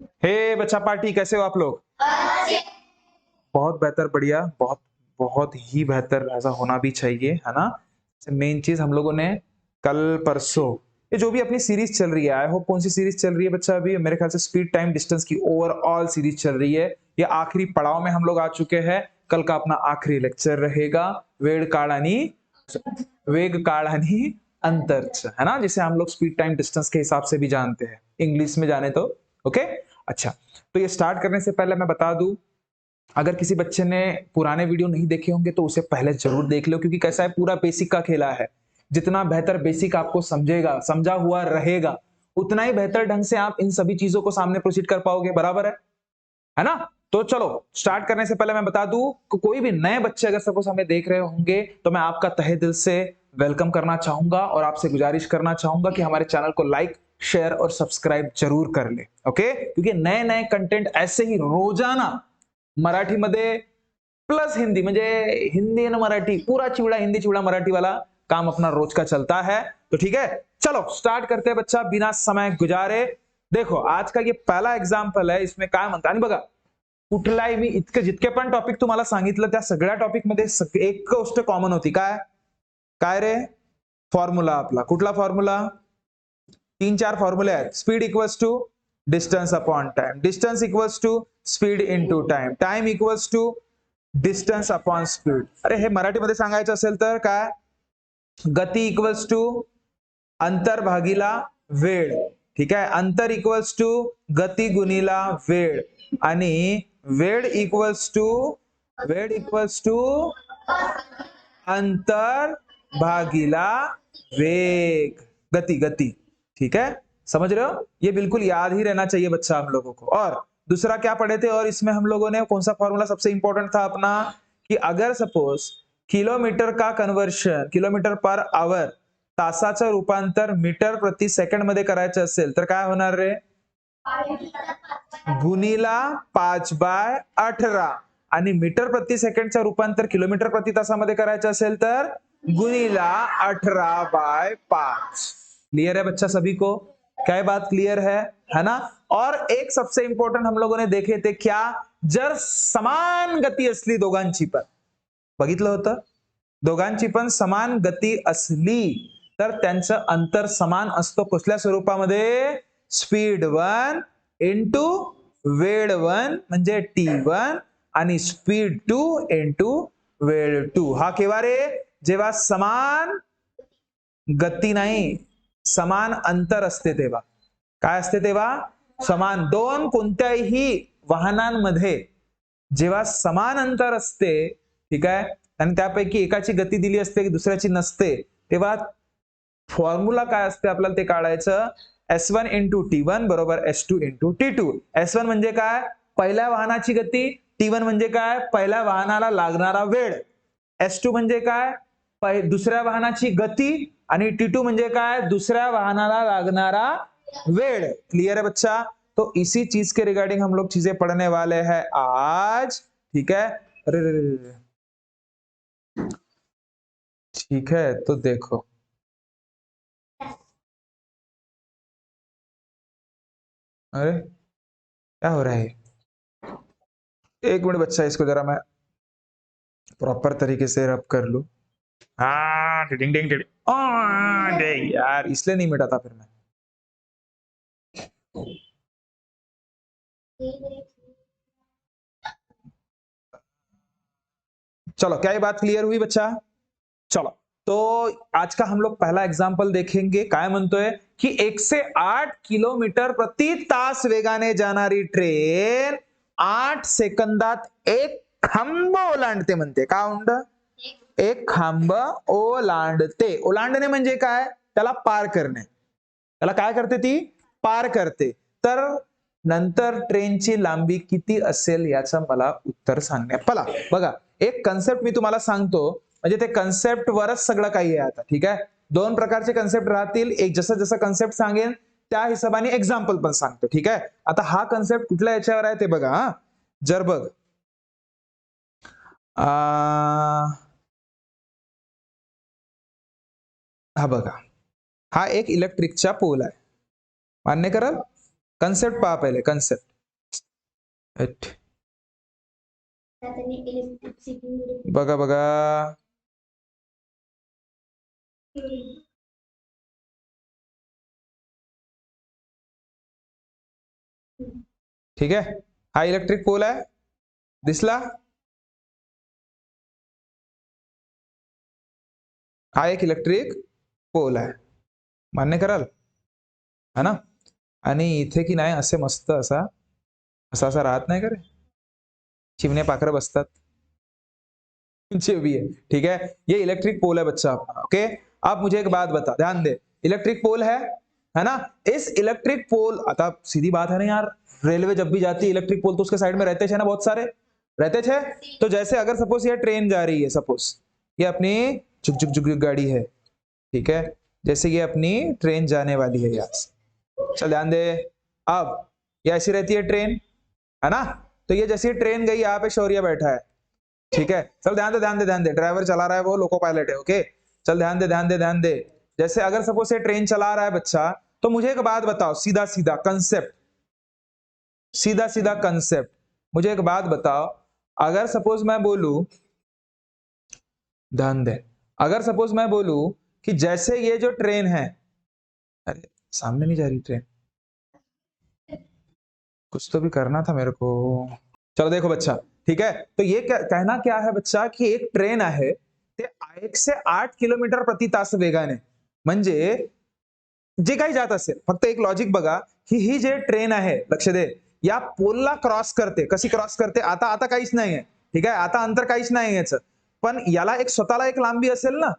हे बच्चा पार्टी, कैसे हो आप लोग? बहुत बेहतर, बढ़िया, बहुत बहुत ही बेहतर, ऐसा होना भी चाहिए, है ना? मेन चीज हम लोगों ने कल परसों ये जो भी अपनी सीरीज चल रही है, आई होप, कौन सी सीरीज चल रही है बच्चा? अभी मेरे ख्याल से स्पीड टाइम डिस्टेंस की ओवरऑल सीरीज चल रही है। ये आखिरी पड़ाव में हम लोग आ चुके हैं। कल का अपना आखिरी लेक्चर रहेगा वेग काळ आणि वेग काळ आणि अंतरच, है ना, जिसे हम लोग स्पीड टाइम डिस्टेंस के हिसाब से भी जानते हैं, इंग्लिश में जाने तो। ओके, अच्छा, तो ये स्टार्ट करने से पहले मैं बता दूं, अगर किसी बच्चे ने पुराने वीडियो नहीं देखे होंगे तो उसे पहले जरूर देख लो, क्योंकि कैसा है, पूरा बेसिक का खेला है। जितना बेहतर बेसिक आपको समझेगा, समझा हुआ रहेगा, उतना ही बेहतर ढंग से आप इन सभी चीजों को सामने प्रोसीड कर पाओगे, बराबर है ना? तो चलो स्टार्ट करने से पहले मैं बता दूं कि कोई भी नए बच्चे अगर सपोज हमें देख रहे होंगे तो मैं आपका तहे दिल से वेलकम करना चाहूंगा और आपसे गुजारिश करना चाहूंगा कि हमारे चैनल को लाइक, शेयर और सब्सक्राइब जरूर कर ले। ओके, क्योंकि नए नए कंटेंट ऐसे ही रोजाना मराठीमध्ये प्लस हिंदी, म्हणजे हिंदी आणि मराठी, पूरा चिवड़ा हिंदी चिवड़ा मराठी वाला काम अपना रोज का चलता है। तो ठीक है, चलो स्टार्ट करते हैं बच्चा, बिना समय गुजारे। देखो आज का ये पहला एग्जाम्पल है, इसमें काय म्हणतात, आणि बघा कुठलाही मी इतके जितके पण टॉपिक तुम्हाला सांगितलं त्या सगळ्या टॉपिक मध्ये एक गोष्ट कॉमन होती, काय काय रे? फॉर्म्युला आपला, कुठला फॉर्म्युला? तीन चार फॉर्म्युले आहेत, speed equals to distance upon time, distance equals to speed into time, time equals to distance upon speed. अरे हे मराठीमध्ये सांगायचं असेल तर काय? गती इक्वल्स टू अंतर भागीला वेळ, ठीक आहे, अंतर इक्वल्स टू गती गुणीला वेळ, आणि वेळ इक्वल्स टू अंतर भागीला वेग, गति गति, ठीक है, समझ रहे हो? ये बिल्कुल याद ही रहना चाहिए बच्चा हम लोगों को। और दूसरा क्या पढ़े थे, और इसमें हम लोगों ने कौन सा फॉर्मूला सबसे इंपॉर्टेंट था अपना, कि अगर सपोज किलोमीटर का कन्वर्शन, किलोमीटर पर आवर तासाचं रूपांतर मीटर प्रति सेकंड मध्ये करायचं असेल तर काय होणार रे? गुणीला 5/18, आणि मीटर प्रति सेकंडचं रूपांतर किलोमीटर प्रति तासामध्ये करायचं असेल तर गुणीला 18/5। क्लियर है बच्चा सभी को? क्या बात क्लियर है ना? और एक सबसे इंपॉर्टेंट हम लोगों ने देखे थे क्या, जर समान गती असली दोघांची पण, बघितलं होतं, दोघांची पण समान गती असली तर त्यांचं अंतर समान असतो, कसल्या स्वरूपामध्ये? स्पीड 1 इंटू वेळ 1 म्हणजे T1 आणि स्पीड 2 इंटू वेळ 2। हा केव्हा रे? जेव्हा समान गती नाही, समान अंतर असते तेव्हा। काय असते तेव्हा? समान, दोन कोणत्याही वाहनांमध्ये जेव्हा समान अंतर असते, ठीक आहे, आणि त्यापैकी एकाची गती दिली असते दुसऱ्याची नसते, तेव्हा फॉर्म्युला काय असते आपल्याला ते काढायचं, S1 इंटू T1 बरोबर S2 इंटू T2। S1 म्हणजे काय? पहिल्या वाहनाची गती, T1 म्हणजे काय? पहिल्या वाहनाला लागणारा वेळ, S2 म्हणजे काय? दुसऱ्या वाहनाची गती, आणि T2 म्हणजे काय? दुसऱ्या वाहनाला लागणारा वेळ। क्लियर है बच्चा? तो इसी चीज के रिगार्डिंग हम लोग चीजें पढ़ने वाले हैं आज, ठीक है? अरे ठीक है, तो देखो, अरे क्या हो रहा है? एक मिनट बच्चा, इसको जरा मैं प्रॉपर तरीके से रब कर लूं। हाँ, डिंग डिंग डिंग, अरे यार, इसलिए नहीं मिटा था फिर मैं। चलो, क्या ये बात क्लियर हुई बच्चा? चलो, तो आज का हम लोग पहला एग्जाम्पल देखेंगे, काय म्हणतोय की 108 किलोमीटर प्रति तास वेगाने जाणारी ट्रेन 8 सेकंदात एक खांब ओलांडते म्हणते, का उंड? एक खांब ओलांडते। ओलांडणे म्हणजे काय? त्याला पार करणे, त्याला काय करते ती? पार करते। तर नंतर ट्रेनची लांबी किती असेल याचं मला उत्तर सांगणे। चला बघा, एक कन्सेप्ट मी तुम्हाला सांगतो, म्हणजे ते कन्सेप्ट वरच सगळं काही आहे आता, ठीक आहे? दोन प्रकारचे कन्सेप्ट राहतील, एक जसं जसं कन्सेप्ट सांगेन त्या हिशोबाने एक्झाम्पल पण सांगतो, ठीक आहे? आता हा कन्सेप्ट कुठल्या याच्यावर आहे ते बघा, हा जर बघ, हा बघा, हा एक इलेक्ट्रिकचा पोल आहे, मान्य कराल? कन्सेप्ट पहा पहिले, कन्सेप्ट. बघा बघा, ठीक आहे. हा इलेक्ट्रिक पोल आहे, दिसला. हा एक इलेक्ट्रिक पोल आहे, मान्य कराल, है ना. आणि इथे की नाही असे मस्त असा असा असा राहत नाही का रे, चिमणे पाखरं बसतात, जो भी है, ठीक है. ये इलेक्ट्रिक पोल है बच्चा अपना. ओके, अब मुझे एक बात बता, ध्यान दे. इलेक्ट्रिक पोल है ना. इस इलेक्ट्रिक पोल, आता सीधी बात है ना यार, रेलवे जब भी जाती है इलेक्ट्रिक पोल तो उसके साइड में रहते थे ना, बहुत सारे रहते थे. तो जैसे अगर सपोज ये ट्रेन जा रही है, सपोज ये अपनी झुक झुक झुक गाड़ी है, ठीक है, जैसे ये अपनी ट्रेन जाने वाली है यहाँ से. चल ध्यान दे, अब ये ऐसी रहती है ट्रेन, है ना. तो ये जैसी ट्रेन गई, यहाँ पे शौर्य बैठा है, ठीक है. चल ध्यान दे ध्यान दे ध्यान दे, ड्राइवर चला रहा है, वो लोको पायलट है. ओके, चल ध्यान दे ध्यान दे ध्यान दे. जैसे अगर सपोज ये ट्रेन चला रहा है बच्चा, तो मुझे एक बात बताओ, सीधा सीधा कंसेप्ट, सीधा सीधा कंसेप्ट. मुझे एक बात बताओ, अगर सपोज मैं बोलूं, ध्यान दे, अगर सपोज मैं बोलूं कि जैसे ये जो ट्रेन है, अरे सामने नहीं जा रही ट्रेन, कुछ तो भी करना था मेरे को. चलो देखो बच्चा, ठीक है. तो ये कहना क्या है बच्चा, की एक ट्रेन आहे ते 108 किलोमीटर प्रति तास वेगाने, म्हणजे जे काही जात असेल, फक्त एक लॉजिक बघा, ही जे ट्रेन आहे, लक्ष दे, या पोलला क्रॉस करते. कशी क्रॉस करते, आता आता काहीच नाहीये, ठीक आहे, आता अंतर काहीच नाही याचं, पण याला एक स्वतःला एक लांबी असेल ना,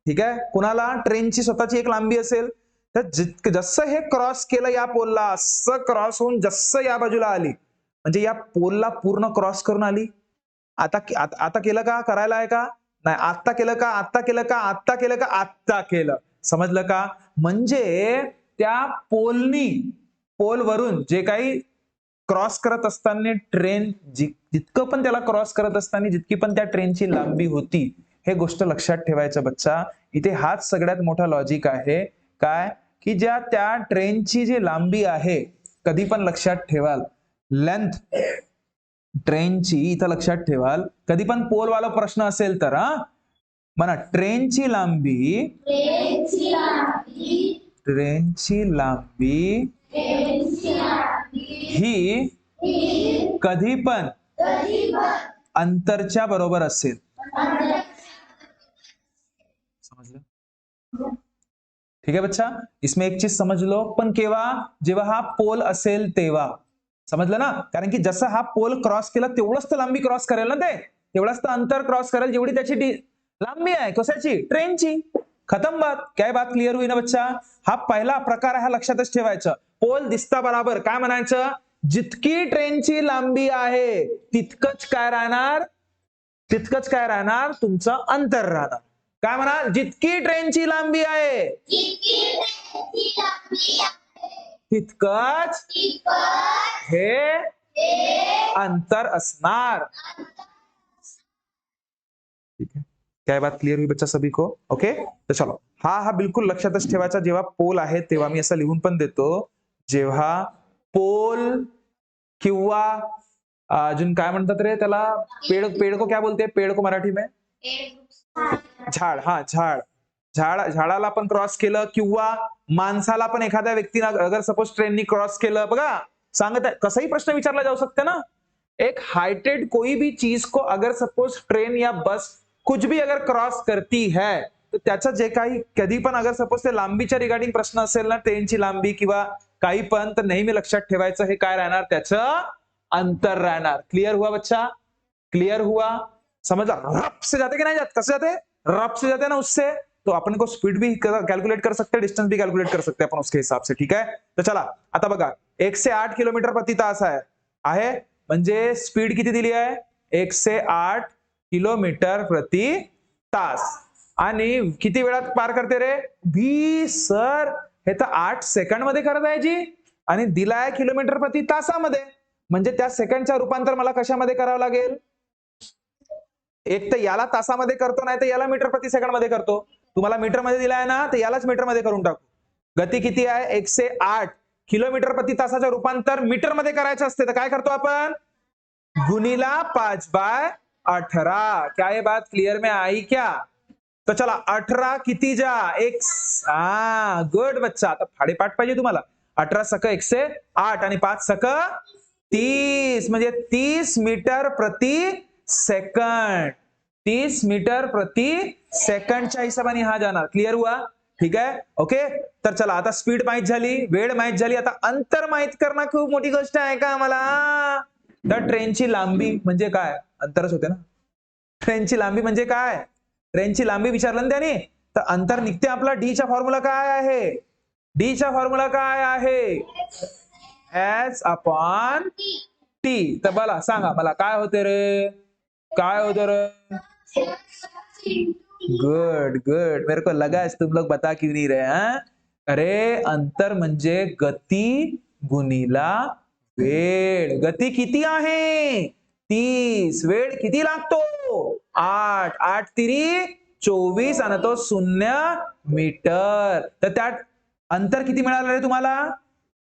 ठीक आहे. कुणाला ट्रेनची स्वतःची एक लांबी असेल, तर जसं हे क्रॉस केलं या पोलला, असं क्रॉस होऊन जसं या बाजूला आली, म्हणजे या पोलला पूर्ण क्रॉस करून आली. आता आता केलं का, करायला आहे का नाही, आत्ता केलं का, आत्ता केलं का, आत्ता केलं का, आत्ता केलं, समजलं का. म्हणजे त्या पोलवरून जे काही क्रॉस करत असताना ट्रेन, जितकं पण त्याला क्रॉस करत असताना जितकी पण त्या ट्रेनची लांबी होती, हे गोष्ट लक्षात ठेवायचं बच्चा. इथे हाच सगळ्यात मोठा लॉजिक आहे, काय की ज्या त्या ट्रेनची जी लांबी आहे, कधी पण लक्षात ठेवाल, लेंथ ट्रेनची, इथं लक्षात ठेवाल, कधी पण पोलवाला प्रश्न असेल तर, म्हणा ट्रेनची लांबी, ही कधी पण अंतरच्या बरोबर असेल, समजलं. ठीक है बच्चा, इसमें एक चीज समझ लो, पण केव्हा, जेव्हा हा पोल असेल तेव्हा, समजलं ना. कारण की जसं हा पोल क्रॉस केला तेवढंच तर लांबी क्रॉस करेल ना, ते तेवढंच तर अंतर क्रॉस करेल जेवढी त्याची लांबी आहे. कशाची, ट्रेनची. खतम बात. काय बात क्लिअर होई ना बच्चा. हा पहिला प्रकार आहे, हा लक्षातच ठेवायचं. पोल दिसता बरोबर, काय म्हणायचं, जितकी ट्रेनची लांबी आहे तितकंच काय राहणार, तितकंच काय राहणार, तुमचं अंतर राहणार. काय म्हणा, जितकी ट्रेनची लांबी आहे तितकंच हे अंतर असणार. ठीक है, क्या बात क्लियर हुई बच्चा सभी को. ओके, तर चलो, हा बिलकुल लक्षातच ठेवायचा. जेव्हा पोल आहे तेव्हा मी असं लिहून पण देतो, जेव्हा पोल किंवा अजून काय म्हणतात रे त्याला, पेड़ को क्या बोलते हैं, पेड़ को मराठी में झाड. हा झाड, झाडाला पण क्रॉस केलं, किंवा माणसाला पण एखाद्या व्यक्तीनं अगर सपोज ट्रेननी क्रॉस केलं, बघा सांगत आहे, कसाही प्रश्न विचारला जाऊ शकते ना. एक हाइटेड कोई भी चीज को अगर सपोज ट्रेन या बस कुछ भी अगर क्रॉस करती है, तर त्याचं जे काही कधी पण अगर सपोज ते लांबीच्या रिगार्डिंग प्रश्न असेल ना, ट्रेनची लांबी किंवा काही पण, तर नेहमी लक्षात ठेवायचं हे काय राहणार, त्याचं अंतर राहणार. क्लियर हुआ बच्चा, क्लियर हुआ, समझा. रफ से जाते कि नहीं जाते, कैसे जाते, रफ से जाते ना, उससे तो अपन को स्पीड भी कैलकुलेट कर सकते हैं, डिस्टेंस भी कैलकुलेट कर सकते हैं अपन उसके हिसाब से. ठीक है, तर चला आता बघा, 108 किलोमीटर प्रति तास आहे, म्हणजे स्पीड किती दिली आहे, 108 किलोमीटर प्रति तास. आणि किती वेळात पार करते रे, 20 सर, हे तर 8 सेकंड मध्ये करत आहे जी, आणि दिलाय किलोमीटर प्रति तासामध्ये, म्हणजे त्या सेकंडचं रूपांतर मला कशामध्ये करावं लागेल, एक तर याला तासामध्ये करतो, नाही तर याला मीटर प्रति सेकंड मध्ये करतो. तुम्हाला मीटर मध्ये दिलाय ना, तर यालाच मीटर मध्ये करून टाकू. गती किती आहे, 108 किलोमीटर प्रति तासाचं रूपांतर मीटर मध्ये करायचं असते तर काय करतो आपण? गुणीला 5/18. क्या ये बात क्लियर में आई क्या? तो चला 18 किती जा एक्स. गुड बच्चा. आता फाडेपाठ पाहिजे तुम्हाला. 18 सक 108 आणि 5 सक 30 म्हणजे 30 मीटर प्रति सेकंड. 30 मीटर प्रति सेकंडच्या हिशोबाने हा जाणार. क्लिअर हुआ? ठीक आहे. ओके. तर चला आता स्पीड माहित झाली, वेळ माहित झाली, आता अंतर माहित करणं खूप मोठी गोष्ट आहे का आम्हाला? तर ट्रेनची लांबी म्हणजे काय? अंतरच होते ना. ट्रेनची लांबी म्हणजे काय? ट्रेनची लांबी विचारलं ना त्याने, तर अंतर निघते आपला. डीचा फॉर्म्युला काय आहे? डीचा फॉर्म्युला काय आहे? S upon T. तर बोला, सांगा मला काय होते रे? काय होते रे? Good good. मेरे को लगा तुम लोग बता क्यों नहीं रहे हैं. अरे अंतर म्हणजे गती गुणीला वेळ. गती किती आहे? 30. वेळ किती लागतो? 8. 8 तिरी 24 आणि तो 0 मीटर. तर त्यात अंतर किती मिळालं रे तुम्हाला?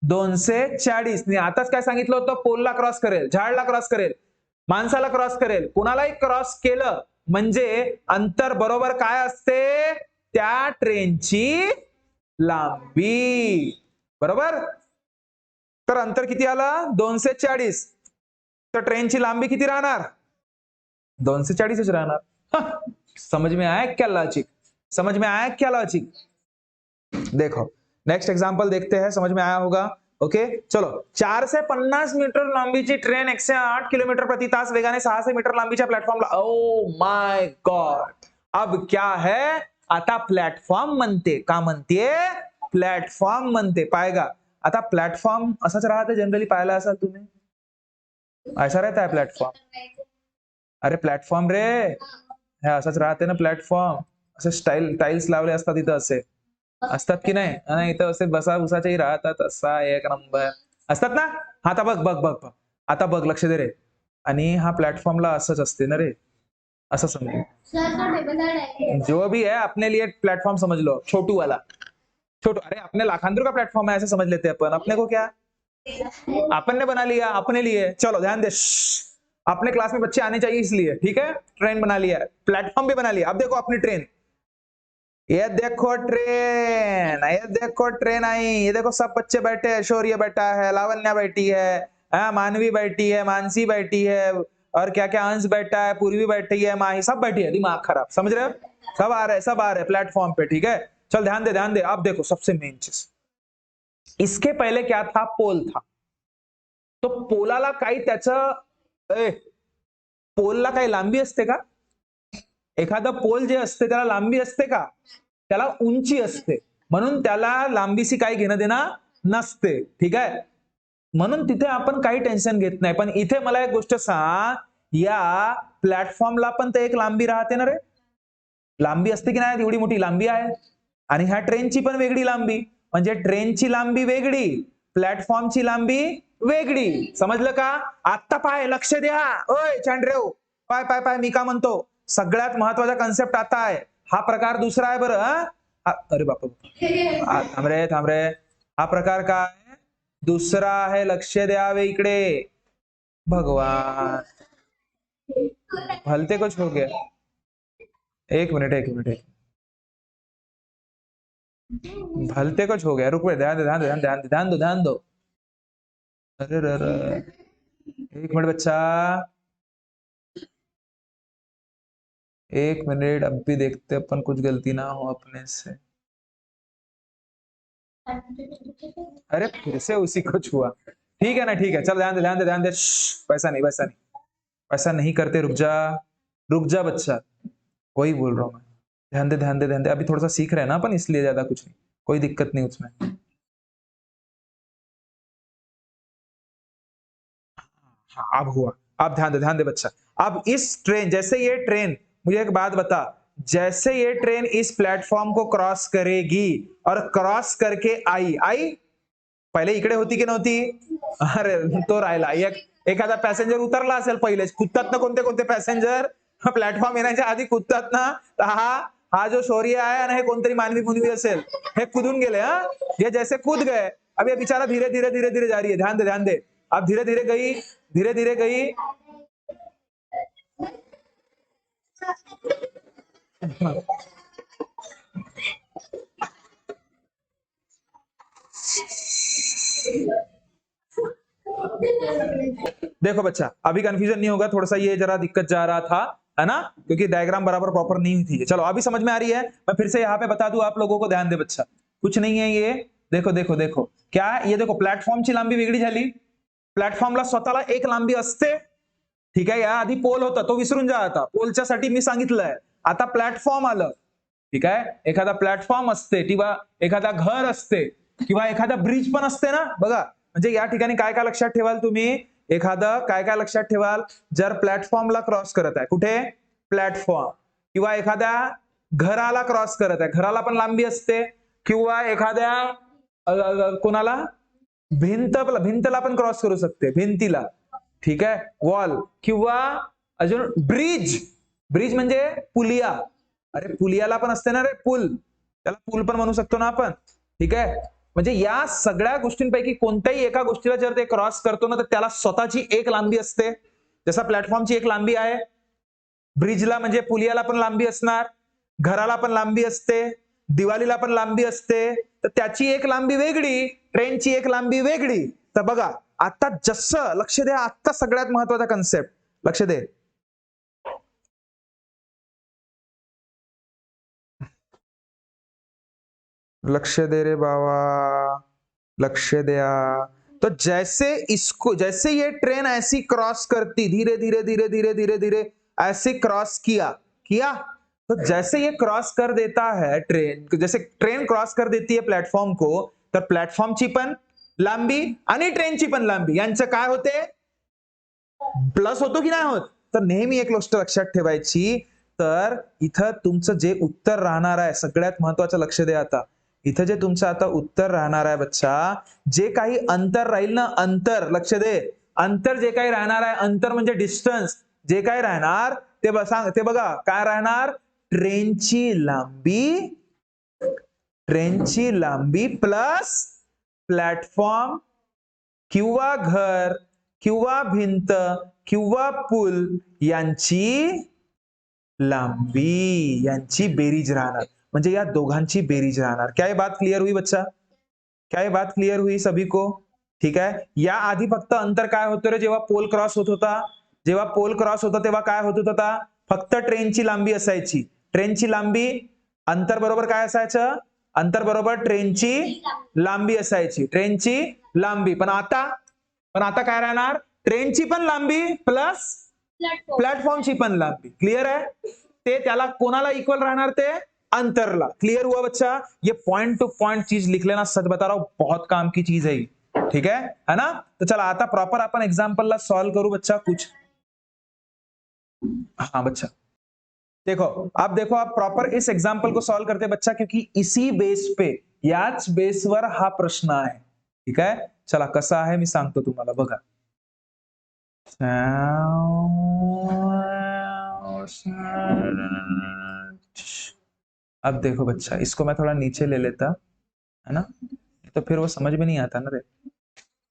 240. मी आताच काय सांगितलं होतं? पोलला क्रॉस करेल, झाडला क्रॉस करेल, माणसाला क्रॉस करेल, कुणालाही क्रॉस केलं म्हणजे अंतर बरोबर काय असते? त्या ट्रेनची लांबी. बरोबर. तर अंतर किती आलं? 240. तर ट्रेनची लांबी किती राहणार? 240 राहणार. समझ में आया क्या लॉजिक? समझ में आया क्या लॉजिक? देखो नेक्स्ट एग्जांपल देखते हैं, समझ में आया होगा. ओके चलो. 4 से 50 मीटर लांबीची ट्रेन 108 किलोमीटर प्रति तास वेगाने 600 मीटर लांबीच्या प्लॅटफॉर्मला. Oh my God. अब क्या है? आता प्लॅटफॉर्म म्हणते. का म्हणते? प्लॅटफॉर्म म्हणते. पाएगा आता प्लॅटफॉर्म असंच राहते जनरली. पाहिला असाल तुम्ही. ऐसा रहता है प्लॅटफॉर्म. अरे प्लॅटफॉर्म रे हे असंच राहते ना प्लॅटफॉर्म. असे टाइल्स लावले असतात इथं. असे असतात की नाही? नाही इथं असे बसा बसाच्याही राहतात. असा एक नंबर असतात ना. हा आता बघ बघ बघ बघ. आता बघ लक्ष दे रे. आणि हा प्लॅटफॉर्मला असंच असते ना रे. असं समजू. जो भी है अपने लिए प्लेटफॉर्म समझ लो. छोटू वाला. छोटू. अरे अपने लाखांतर का प्लेटफॉर्म है ऐसे समझ लेते अपन. अपने को क्या? अपन ने बना लिया अपने लिए. चलो ध्यान दे. अपने क्लास में बच्चे आने चाहिए इसलिए. ठीक है. ट्रेन बना लिया, प्लेटफॉर्म भी बना लिया. अब देखो अपनी ट्रेन. ये देखो ट्रेन, ये देखो ट्रेन आई. ये देखो सब बच्चे बैठे हैं. शौर्य बैठा है, लावण्या बैठी है, मानवी बैठी है, मानसी बैठी है, और क्या क्या अंश बैठा है, पूर्वी बैठी है, माही सब बैठी है. दिमाग खराब. समझ रहे हो? सब आ रहे प्लेटफॉर्म पे. ठीक है. चल ध्यान दे ध्यान दे. अब देखो सबसे मेन चीज. इसके पहले क्या था? पोल था. तो पोलाला काही त्याचं पोलला काही लांबी असते का? एखादा पोल जे असते त्याला लांबी असते का? त्याला उंची असते. म्हणून त्याला लांबीशी काही घेणं देणं नसते. ठीक आहे. म्हणून तिथे आपण काही टेन्शन घेत नाही. पण इथे मला एक गोष्ट सांग. या प्लॅटफॉर्मला पण ते एक लांबी राहते ना रे. लांबी असते की नाही? एवढी मोठी लांबी आहे. आणि ह्या ट्रेनची पण वेगळी लांबी. म्हणजे ट्रेनची लांबी वेगळी, प्लॅटफॉर्मची लांबी वेगळी. समजलं का? आता पाय लक्ष द्या. ओय चांडरेव पाय पाय पाय. मी का म्हणतो सगळ्यात महत्वाचा कन्सेप्ट आता आहे. हा प्रकार दुसरा आहे बरं. अरे बापा थांब रे. हा प्रकार काय? दुसरा आहे. लक्ष द्यावे इकडे. भगवान भलते कुछ हो गया. एक मिनिट. भलते कुछ हो गया. रुक ध्यान दो. अरे एक मिनट बच्चा. एक मिनट. अब भी देखते अपन कुछ गलती ना हो अपने से. अरे फिर से उसी कुछ हुआ. ठीक है ना. ठीक है चल ध्यान दे. वैसा नहीं करते. रुक जा बच्चा. वही बोल रहा हूँ मैं. ध्यान दे. अभी थोड़ा सा सीख रहे हैं ना अपन, इसलिए ज्यादा कुछ नहीं. कोई दिक्कत नहीं उसमें. हाँ अब हुआ. अब ध्यान दे बच्चा. अब इस ट्रेन जैसे ये ट्रेन, मुझे एक बात बता. जैसे ये ट्रेन इस प्लेटफॉर्म को क्रॉस करेगी और क्रॉस करके आई पहिले इकडे होती की नव्हती? अरे तो राहिला. एखादा पॅसेंजर उतरला असेल पहिलेच. कुदतात ना कोणते पॅसेंजर प्लॅटफॉर्म येण्याच्या आधी कुदतात ना. हा जो शौर्य आहे आणि हे कोणतरी मानवी मुनवी असेल हे कुदून गेले. हे जैसे कूद गए अब ये बेचारा धीरे धीरे धीरे धीरे जा रही है, ध्यान दे ध्यान दे। अब धीरे धीरे गई, धीरे धीरे गई। देखो बच्चा, अभी कंफ्यूजन नहीं होगा, थोड़ा सा ये जरा दिक्कत जा रहा था, है ना, क्योंकि डायग्राम बराबर प्रॉपर नहीं थी। चलो अभी समझ में आ रही है। मैं फिर से यहाँ पे बता दूं आप लोगों को, ध्यान दे बच्चा, कुछ नहीं है ये। देखो देखो देखो क्या ये, देखो प्लॅटफॉर्मची लांबी वेगळी झाली, प्लॅटफॉर्मला स्वतःला एक लांबी असते, ठीक आहे। या आधी पोल होता तो विसरून जा, आता पोलच्या साठी मी सांगितलंय, आता प्लॅटफॉर्म आलं, ठीक आहे। एखादा प्लॅटफॉर्म असते किंवा एखादा घर असते किंवा एखादा ब्रिज पण असते ना, बघा म्हणजे या ठिकाणी काय काय लक्षात ठेवाल तुम्ही, एखादं काय काय लक्षात ठेवाल, जर प्लॅटफॉर्मला क्रॉस करत आहे, कुठे प्लॅटफॉर्म, किंवा एखाद्या घराला क्रॉस करत आहे, घराला पण लांबी असते, किंवा एखाद्या कोणाला भिंतला पण क्रॉस करू शकते, भिंतीला, ठीक आहे, वॉल, किंवा अजून ब्रिज, ब्रिज म्हणजे पुलिया, अरे पुलियाला पण असते ना रे पूल, त्याला पूल पण म्हणू शकतो ना आपण, ठीक आहे। म्हणजे या सगळ्या गोष्टींपैकी कोणत्याही एका गोष्टीला जर ते क्रॉस करतो ना, तर त्याला स्वतःची एक लांबी असते, जसा प्लॅटफॉर्मची एक लांबी आहे, ब्रिजला म्हणजे पुलियाला पण लांबी असणार, घराला पण लांबी असते, दिवालीला पण लांबी असते, तर त्याची एक लांबी वेगळी, ट्रेनची एक लांबी वेगळी। तर बघा आता जसं, लक्ष द्या, आता सगळ्यात महत्वाचा कन्सेप्ट, लक्ष दे, लक्ष दे रे बाबा, लक्ष द्या। तो जैसे ये ट्रेन ऐसी क्रॉस करती, धीरे धीरे धीरे धीरे धीरे धीरे ऐसे क्रॉस किया, तो जैसे ये क्रॉस कर देता है ट्रेन, जैसे ट्रेन क्रॉस कर देती है प्लॅटफॉर्म को, तर प्लॅटफॉर्मची पण लांबी आणि ट्रेनची पण लांबी यांचं काय होते, प्लस होतो की नाही होत। तर नेहमी एक गोष्ट लक्षात ठेवायची, तर इथं तुमचं जे उत्तर राहणार आहे, सगळ्यात महत्वाचं लक्ष द्या, आता इथं जे तुमचं आता उत्तर राहणार आहे बच्चा, जे काही अंतर राहील ना, अंतर, लक्ष दे, अंतर जे काही राहणार आहे, अंतर म्हणजे डिस्टन्स, जे काही राहणार ते बघा काय राहणार, ट्रेनची लांबी प्लस प्लॅटफॉर्म किंवा घर किंवा भिंत किंवा पूल यांची लांबी, यांची बेरीज राहणार, म्हणजे या दोघांची बेरीज राहणार। क्या ये बात क्लियर हुई बच्चा, क्या ये बात क्लियर हुई सभी को, ठीक आहे। या आधी फक्त अंतर काय होतं रे, जेव्हा पोल क्रॉस होत होता, जेव्हा पोल क्रॉस होता तेव्हा काय होत होता, फक्त ट्रेनची लांबी असायची, ट्रेनची लांबी, अंतर बरोबर काय असायचं, अंतर बरोबर ट्रेनची लांबी असायची, ट्रेनची लांबी। पण आता काय राहणार, ट्रेनची पण लांबी प्लस प्लॅटफॉर्मची पण लांबी, क्लियर आहे। ते त्याला कोणाला इक्वल राहणार, ते अंतरला। क्लियर हुआ बच्चा, ये पॉइंट टू पॉइंट चीज लिख लेना, सच बता रहा हूं बहुत काम की चीज है, ठीक है ना। तो चला आता प्रॉपर अपन एग्जाम्पल ला सॉल्व करू बच्चा कुछ, हाँ बच्चा देखो, आप देखो, आप प्रॉपर इस एग्जाम्पल को सॉल्व करते बच्चा, क्योंकि इसी बेस पे, याच बेसवर हा प्रश्न आहे, ठीक आहे। चला कसा आहे मी सांगतो तुम्हाला, बघा, अब देखो बच्चा, इसको मैं थोड़ा नीचे ले लेता, है ना, तो फिर वो समझ में नहीं आता ना रे।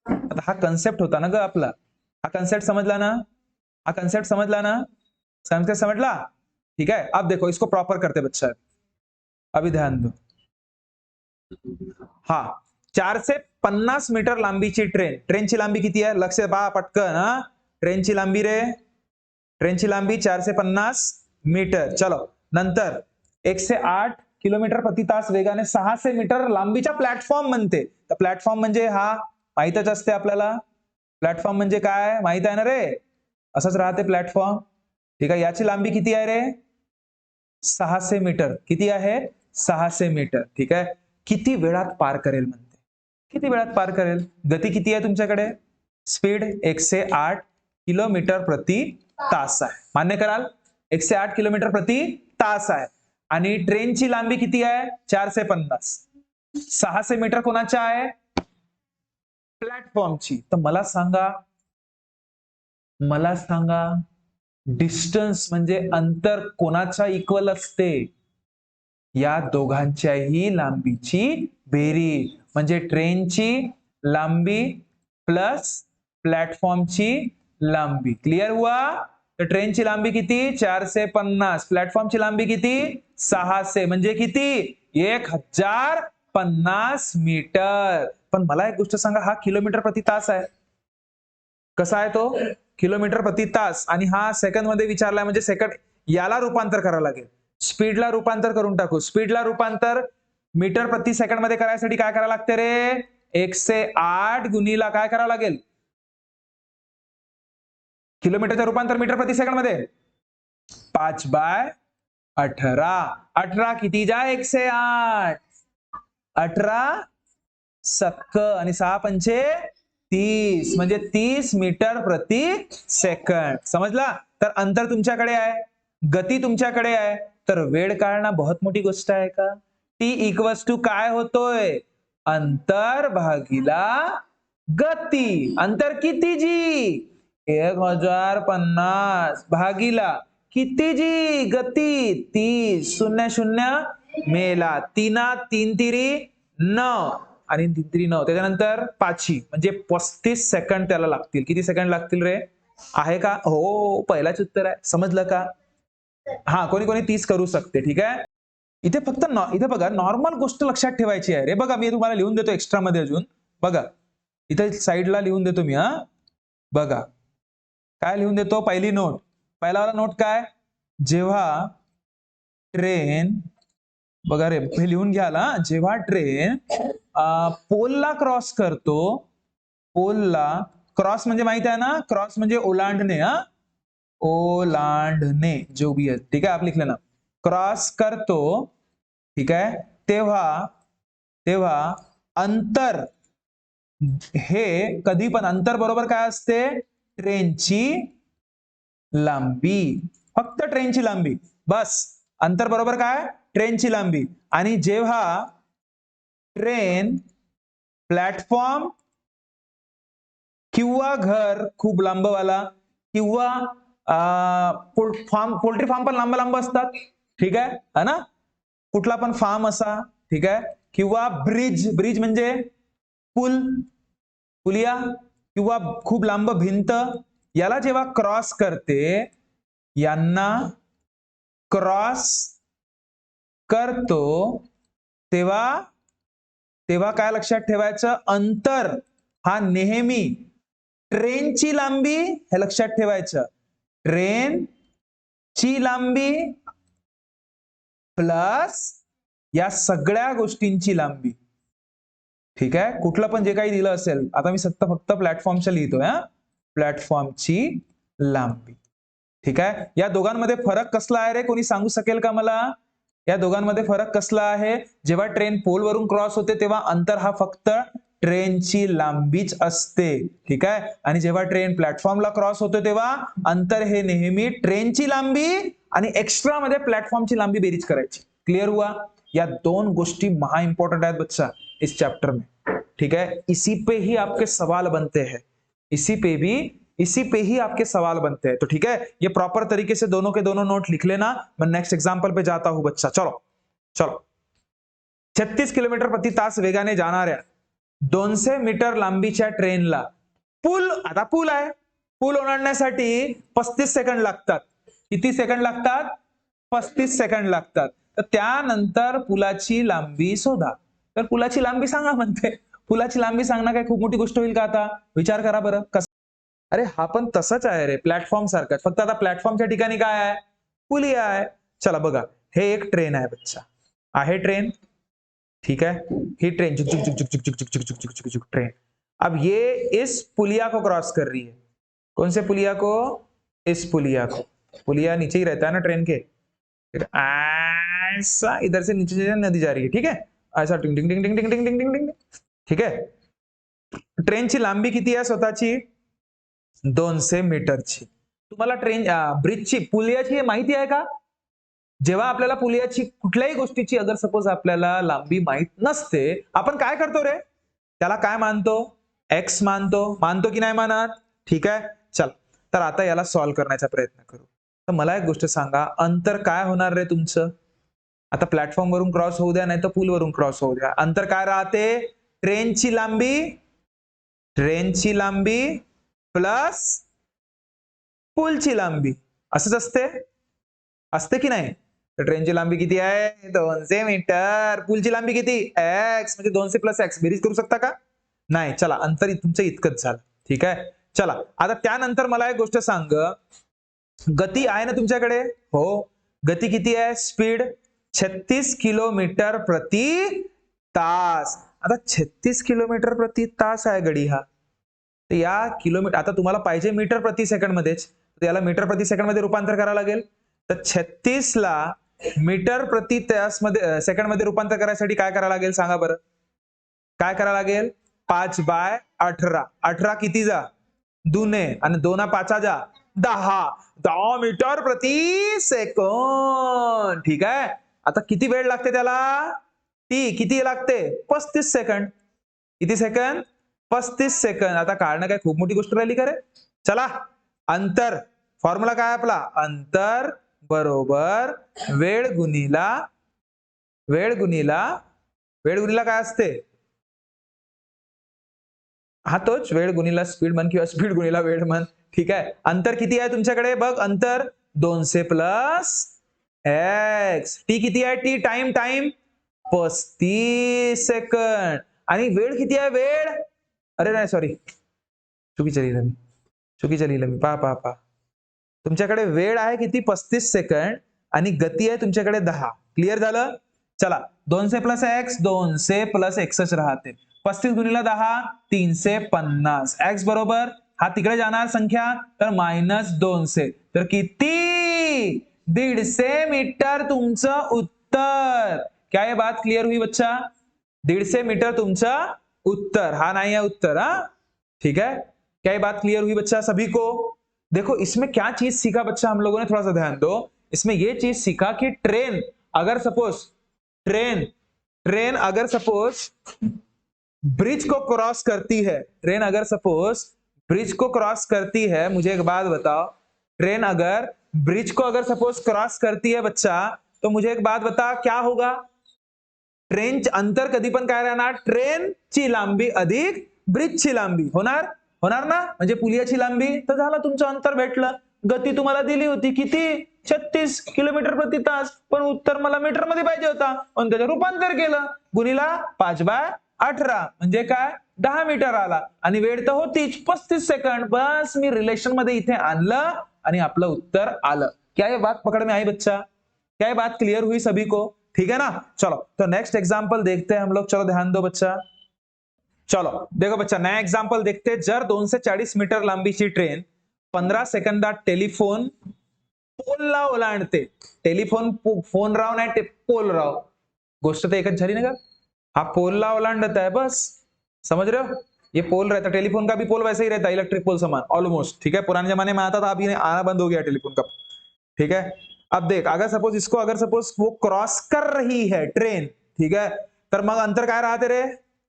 आता हा कन्सेप्ट होता ना ग आपला, हा कन्सेप्ट समझला ना, हा कन्सेप्ट समझला ना, समझला, ठीक है। अब देखो इसको प्रॉपर करते बच्चा, अभी ध्यान दो, हा 450 मीटर लांबीची ट्रेन, ट्रेनची लांबी किती आहे, लक्ष बा पटकन, हा ट्रेनची लांबी रे, ट्रेनची लांबी 450 मीटर। चलो नंतर 108 किलोमीटर प्रति तास वेगाने 600 मीटर लांबीचा प्लॅटफॉर्म म्हणते, तर प्लॅटफॉर्म म्हणजे हा माहितच असते आपल्याला, प्लॅटफॉर्म म्हणजे काय माहित आहे ना रे, असंच राहते प्लॅटफॉर्म, ठीक आहे। याची लांबी किती आहे रे, 600 मीटर, किती आहे 600 मीटर, ठीक आहे। किती वेळात पार करेल म्हणते, किती वेळात पार करेल, गती किती आहे तुमच्याकडे, स्पीड 108 किलोमीटर प्रति तास आहे, मान्य कराल, 108 किलोमीटर प्रति तास आहे, आणि ट्रेनची लांबी किती आहे 450, 600 मीटर कोणाच्या आहे, प्लॅटफॉर्मची। तर मला सांगा डिस्टन्स म्हणजे अंतर कोणाच्या इक्वल असते, या दोघांच्याही लांबीची बेरीज, म्हणजे ट्रेनची लांबी प्लस प्लॅटफॉर्मची लांबी. क्लियर हुआ? तर ट्रेनची लांबी किती? 450. प्लॅटफॉर्मची लांबी किती? 600. म्हणजे किती? 1050 मीटर. पण मला एक गोष्ट सांगा, हा किलोमीटर प्रति तास आहे. कसा आहे तो? किलोमीटर प्रति तास. आणि हा सेकंद मध्ये विचारलाय म्हणजे सेकंड, याला रूपांतर करावं लागेल. स्पीडला रूपांतर करून टाकू. स्पीडला रूपांतर मीटर प्रति सेकंड मध्ये करायसाठी काय करावं लागते रे? 108 गुणीला काय करावं लागेल? किलोमीटरचं रूपांतर मीटर प्रति सेकंड मध्ये 5/18. 18 किती जा? 108. 18 सक्क आणि 6 पंचे 30 म्हणजे 30 मीटर प्रति सेकंड. समजला? तर अंतर तुमच्याकडे आहे, गती तुमच्याकडे आहे, तर वेळ काढणं बहुत मोठी गोष्ट आहे का? टी इक्वल्स टू काय होतोय? अंतर भागीला गती. अंतर किती जी? 1050 भागीला किती जी? गती 30. 0 मेला. 3 तिरी 9 आणि 3 9. त्याच्यानंतर 5 म्हणजे 35 सेकंड त्याला लागतील. किती सेकंड लागतील रे? आहे का? हो, पहिलाच उत्तर आहे. समजलं का? हा, कोणी कोणी 30 करू शकते. ठीक आहे. इथे फक्त इथे बघा, नॉर्मल गोष्ट लक्षात ठेवायची आहे रे. बघा, मी तुम्हाला लिहून देतो एक्स्ट्रा मध्ये अजून. बघा, इथे साईडला लिहून देतो मी. हा, बघा काय लिहून देतो. पहिली नोट, पहिला वाला नोट काय? जेव्हा ट्रेन, बघा रे, हे लिहून घ्याल. जेव्हा ट्रेन पोलला क्रॉस करतो, पोलला क्रॉस म्हणजे माहित आहे ना? क्रॉस म्हणजे ओलांडणे. ओलांडणे, जो भी है. ठीक आहे, आप लिख लेना. क्रॉस करतो, ठीक आहे, तेव्हा अंतर, हे कधी पण अंतर बरोबर काय असते? ट्रेनची लांबी. फक्त ट्रेनची लांबी, बस. अंतर बरोबर काय? ट्रेनची लांबी. आणि जेव्हा ट्रेन प्लॅटफॉर्म किंवा घर खूप लांबवाला, किंवा पोल्ट्री फार्म पण लांब लांब असतात. ठीक आहे ना? कुठला पण फार्म असा, ठीक आहे, किंवा ब्रिज म्हणजे पूल, पुलिया, किंवा खूप लांब भिंत, याला जेव्हा क्रॉस करते, यांना क्रॉस करतो, तेव्हा काय लक्षात ठेवायचं? अंतर हा नेहमी ट्रेनची लांबी, हे लक्षात ठेवायचं. ट्रेनची लांबी प्लस या सगळ्या गोष्टींची लांबी. ठीक आहे. कुठलं पण जे काही दिलं असेल, आता मी फक्त प्लॅटफॉर्मच्या लिहितोय. प्लॅटफॉर्मची लांबी. ठीक आहे. या दोघांमध्ये फरक कसला आहे रे? कोणी सांगू शकेल का मला? या दोघांमध्ये फरक कसला आहे? जेव्हा ट्रेन पोलवरून क्रॉस होते तेव्हा अंतर हा फक्त ट्रेनची लांबीच असते. ठीक आहे. आणि जेव्हा ट्रेन प्लॅटफॉर्मला क्रॉस होते तेव्हा अंतर हे नेहमी ट्रेनची लांबी आणि एक्स्ट्रा मध्ये प्लॅटफॉर्मची लांबी बेरीज करायची. क्लियर हुआ? या दोन गोष्टी महा इंपॉर्टेंट आहेत बच्चा इस चैप्टर में. ठीक है. इसी पे ही आपके सवाल बनते हैं, इसी पे ही आपके सवाल बनते हैं. तो ठीक है, ये प्रॉपर तरीके से दोनों के दोनों नोट लिख लेना. मैं नेक्स्ट एग्जांपल पे जाता हूं बच्चा. चलो 36 किलोमीटर प्रति तास वेगाने जाणाऱ्या 200 मीटर लांबीच्या ट्रेनला आता पूल आहे, पूल ओलांडण्यासाठी 35 सेकंड लागतात. किती सेकंड लागतात? 35 सेकंड लागतात. तर त्यानंतर पुलाची लांबी शोधा. तर पुलाची लांबी सांगा म्हणते. पुलाची लांबी सांगणं काय खूप मोठी गोष्ट होईल का? आता विचार करा बरं. अरे हा पण तसंच आहे रे, प्लॅटफॉर्म सारखं. फक्त आता प्लॅटफॉर्मच्या ठिकाणी काय आहे? पुलिया आहे. चला बघा, हे एक ट्रेन आहे बच्चा, आहे ट्रेन. ठीक है, ही ट्रेन झुक झुक झुक झुक झुक झुक झुक झुक झुक झुक ट्रेन अब ये इस पुलिया को क्रॉस कर रही है. कौन से पुलिया को? इस पुलिया को. पुलिया नीचे ही रहता है ना ट्रेन के. ऐसा इधर से नीचे से नदी जा रही है. ठीक है, ऐसा टिंग टिंग टिंग टिंग टिंग टिंग टिंग टिंग. ठीक है. ट्रेनची लांबी किती आहे स्वतःची? 200 मीटरची. तुम्हाला ट्रेन ब्रिजची, पुलियाची माहिती आहे का? जेव्हा आपल्याला पुलियाची कुठल्याही गोष्टीची अगर सपोज आपल्याला लांबी माहित नसते, आपण काय करतो रे? त्याला काय मानतो? एक्स मानतो की नाही मानत? ठीक आहे. चल, तर आता याला सॉल्व्ह करण्याचा प्रयत्न करू. तर मला एक गोष्ट सांगा, अंतर काय होणार रे तुमचं? आता प्लॅटफॉर्म वरून क्रॉस होऊ द्या, नाही तर पूल वरून क्रॉस होऊ द्या, अंतर काय राहते? ट्रेनची लांबी प्लस पूलची लांबी असंच असते की नाही? तर ट्रेनची लांबी किती आहे? 200 मीटर. पूलची लांबी किती? एक्स, म्हणजे 200 प्लस एक्स. बेरीज करू शकता का? नाही. चला, अंतर तुमचं इतकंच झालं. ठीक आहे. चला, आता त्यानंतर मला एक गोष्ट सांग, गती आहे ना तुमच्याकडे? हो. गती किती आहे? स्पीड 36 किलोमीटर प्रति तास. आता 36 किलोमीटर प्रति तास आहे गडी हा. तर या किलोमीटर, आता तुम्हाला पाहिजे मीटर प्रति सेकंड मध्येच, याला मीटर प्रति सेकंड मध्ये रूपांतर करावं लागेल. तर 36 ला मीटर प्रति तास मध्ये सेकंड मध्ये रूपांतर करायसाठी काय करावं लागेल सांगा बरं? काय करावं लागेल? 5/18. 18 किती जा? दुने, आणि 2 जा 10 मीटर प्रति सेकंड. ठीक आहे. आता किती वेळ लागते त्याला? किती लागते? 35 सेकंड. किती सेकंड? 35 सेकंड. आता काढणं काय खूप मोठी गोष्ट राहिली का रे? चला, अंतर, फॉर्म्युला काय आपला? अंतर बरोबर वेळ गुणिला काय असते? हा तोच, वेळ गुणिला स्पीड म्हण किंवा स्पीड गुणिला वेळ म्हण. ठीक आहे. अंतर किती आहे तुमच्याकडे? बघ, अंतर 200 प्लस एक्स. टी किती आहे? T time 35 second. आणि वेळ किती आहे? वेळ, अरे नाही, सॉरी, चुकीचं लिहिलं मी. पहा, तुमच्याकडे वेळ आहे किती? 35 सेकंड, आणि गती आहे तुमच्याकडे 10. क्लिअर झालं? चला, 200 प्लस एक्स, 200 प्लस एक्सच राहते. 35 गुणिला 10 350. एक्स बरोबर हा तिकडे जाणार संख्या, तर -200. तर किती? 150 मीटर तुमचं उत्तर. क्या ये बात क्लियर हुई बच्चा? 150 मीटर तुमचं उत्तर. हा नाही है उत्तर. हा, ठीक है. क्या ये बात क्लियर हुई बच्चा सभी को? देखो, इसमें क्या चीज सीखा बच्चा हम लोगों ने, थोड़ा सा ध्यान दो. इसमें ये चीज सीखा कि ट्रेन अगर सपोज ब्रिज को क्रॉस करती है, मुझे एक बात बताओ, ट्रेन अगर ब्रिज को अगर सपोज क्रॉस करती है बच्चा, तो मुझे एक बात बता, क्या होगा? ट्रेन अंतर कधी पण काय राहणार? ट्रेनची लांबी अधिक ब्रिजची लांबी होणार ना? म्हणजे पुलियाची लांबी, तर झालं तुमचं अंतर भेटलं. गती तुम्हाला दिली होती किती? 36 किलोमीटर प्रति तास, पण उत्तर मला मीटर मध्ये पाहिजे होता, पण त्याचं रूपांतर केलं, गुणिला 5/18 म्हणजे काय? 10 मीटर आला. आणि वेळ तर होतीच 35 सेकंड. बस मी रिलेशन मध्ये इथे आणलं आणि आपलं उत्तर आलं. क्या ये बात पकड़ में आई बच्चा? क्या ये बात क्लियर हुई सभी को? ठीक है ना? चलो, तो नेक्स्ट एग्जाम्पल देखते हैं हम लोग. चलो, ध्यान दो बच्चा. चलो, देखो बच्चा, नया एग्जाम्पल देखते हैं. जर 240 मीटर लांबीची ट्रेन 15 सेकंदात टेलिफोन पोलला ओलांडते. टेलिफोन फोन राव नाही, पोल राव. गोष्ट तर एकच झाली ना का? हा पोलला ओलांडत है, बस. समझ रहे हो? ये पोल रहता, टेलीफोन का भी पोल वैसे ही रहता है, इलेक्ट्रिक पोल समान ऑलमोस्ट. ठीक है. पुराने जमाने में आता था, अभी आना बंद हो गया टेलीफोन का. ठीक है. अब देख, अगर सपोज वो क्रॉस कर रही है ट्रेन, ठीक है, तर मग अंतर काय राहते रे?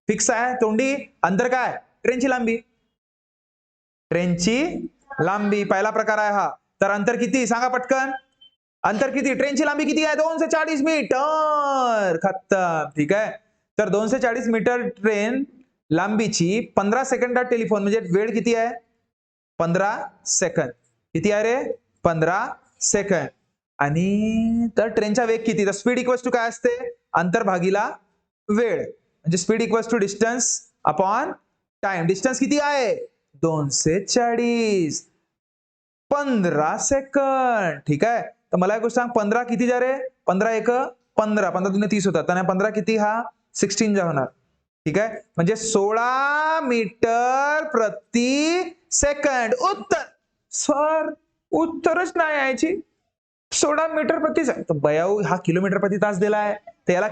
फिक्स आहे तोंडी. अंतर काय? ट्रेनची लांबी. पहिला प्रकार आहे हा. तर अंतर किती सांगा पटकन? अंतर किती? ट्रेनची लांबी किती आहे? 240 मीटर. खतम. ठीक आहे. तर 240 मीटर ट्रेन लांबीची 15 सेकंदात टेलिफोन, म्हणजे वेळ किती आहे? 15 सेकंद. किती आहे रे? 15 सेकंद. आणि तर ट्रेनचा वेग किती? तर स्पीड इक्वल्स टू काय असते? अंतर भागीला वेळ, म्हणजे speed equals to distance upon time. Distance किती आहे? 240. 15 सेकंड. ठीक आहे. तर मला एक गोष्ट सांग, 15 किती जा रे? 15 एक 15, 15 दुने 30 होतात, आणि 15 किती? हा 16 जा होणार. ठीक आहे. म्हणजे 16 मीटर प्रति सेकंड. उत्तर सर, उत्तरच नाही यायची. 16 मीटर प्रति सेकंड. बयाऊ हा किलोमीटर प्रति तास दिलाय, तर याला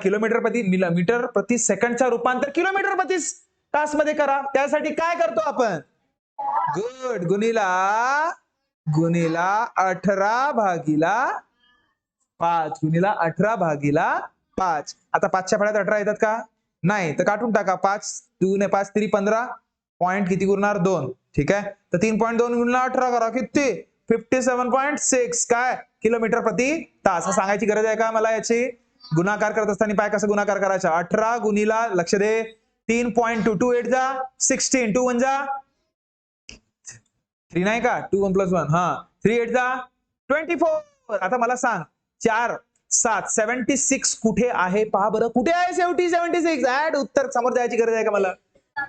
मीटर प्रति सेकंडचा रूपांतर किलोमीटर प्रति तास मध्ये करा. त्यासाठी काय करतो आपण? गुड. गुणिला 18/5. गुणिला 18/5. आता 5च्या फळ्यात 18 येतात का? नाही, तर काढून टाका. 5 2 5 3 15. पॉइंट किती उरणार? 2. ठीक आहे. तर 3.2 गुणिला 18 करा. किती? 57.6 काय? किलोमीटर प्रति तास. सांगायची गरज आहे का मला याची? गुणाकार करत असताना पाय कसं गुणाकार करायचा? 18 गुणिला, लक्ष दे, 3.2 2 8 जा 16 2 1 जा 3 नाही का 2 1 + 1 हा 3 8 जा 24. आता मला सांग 4 7 76 कुठे आहे पहा बरं. कुठे आहे 76? ऍड उत्तर समोर जायची गरज आहे का मला?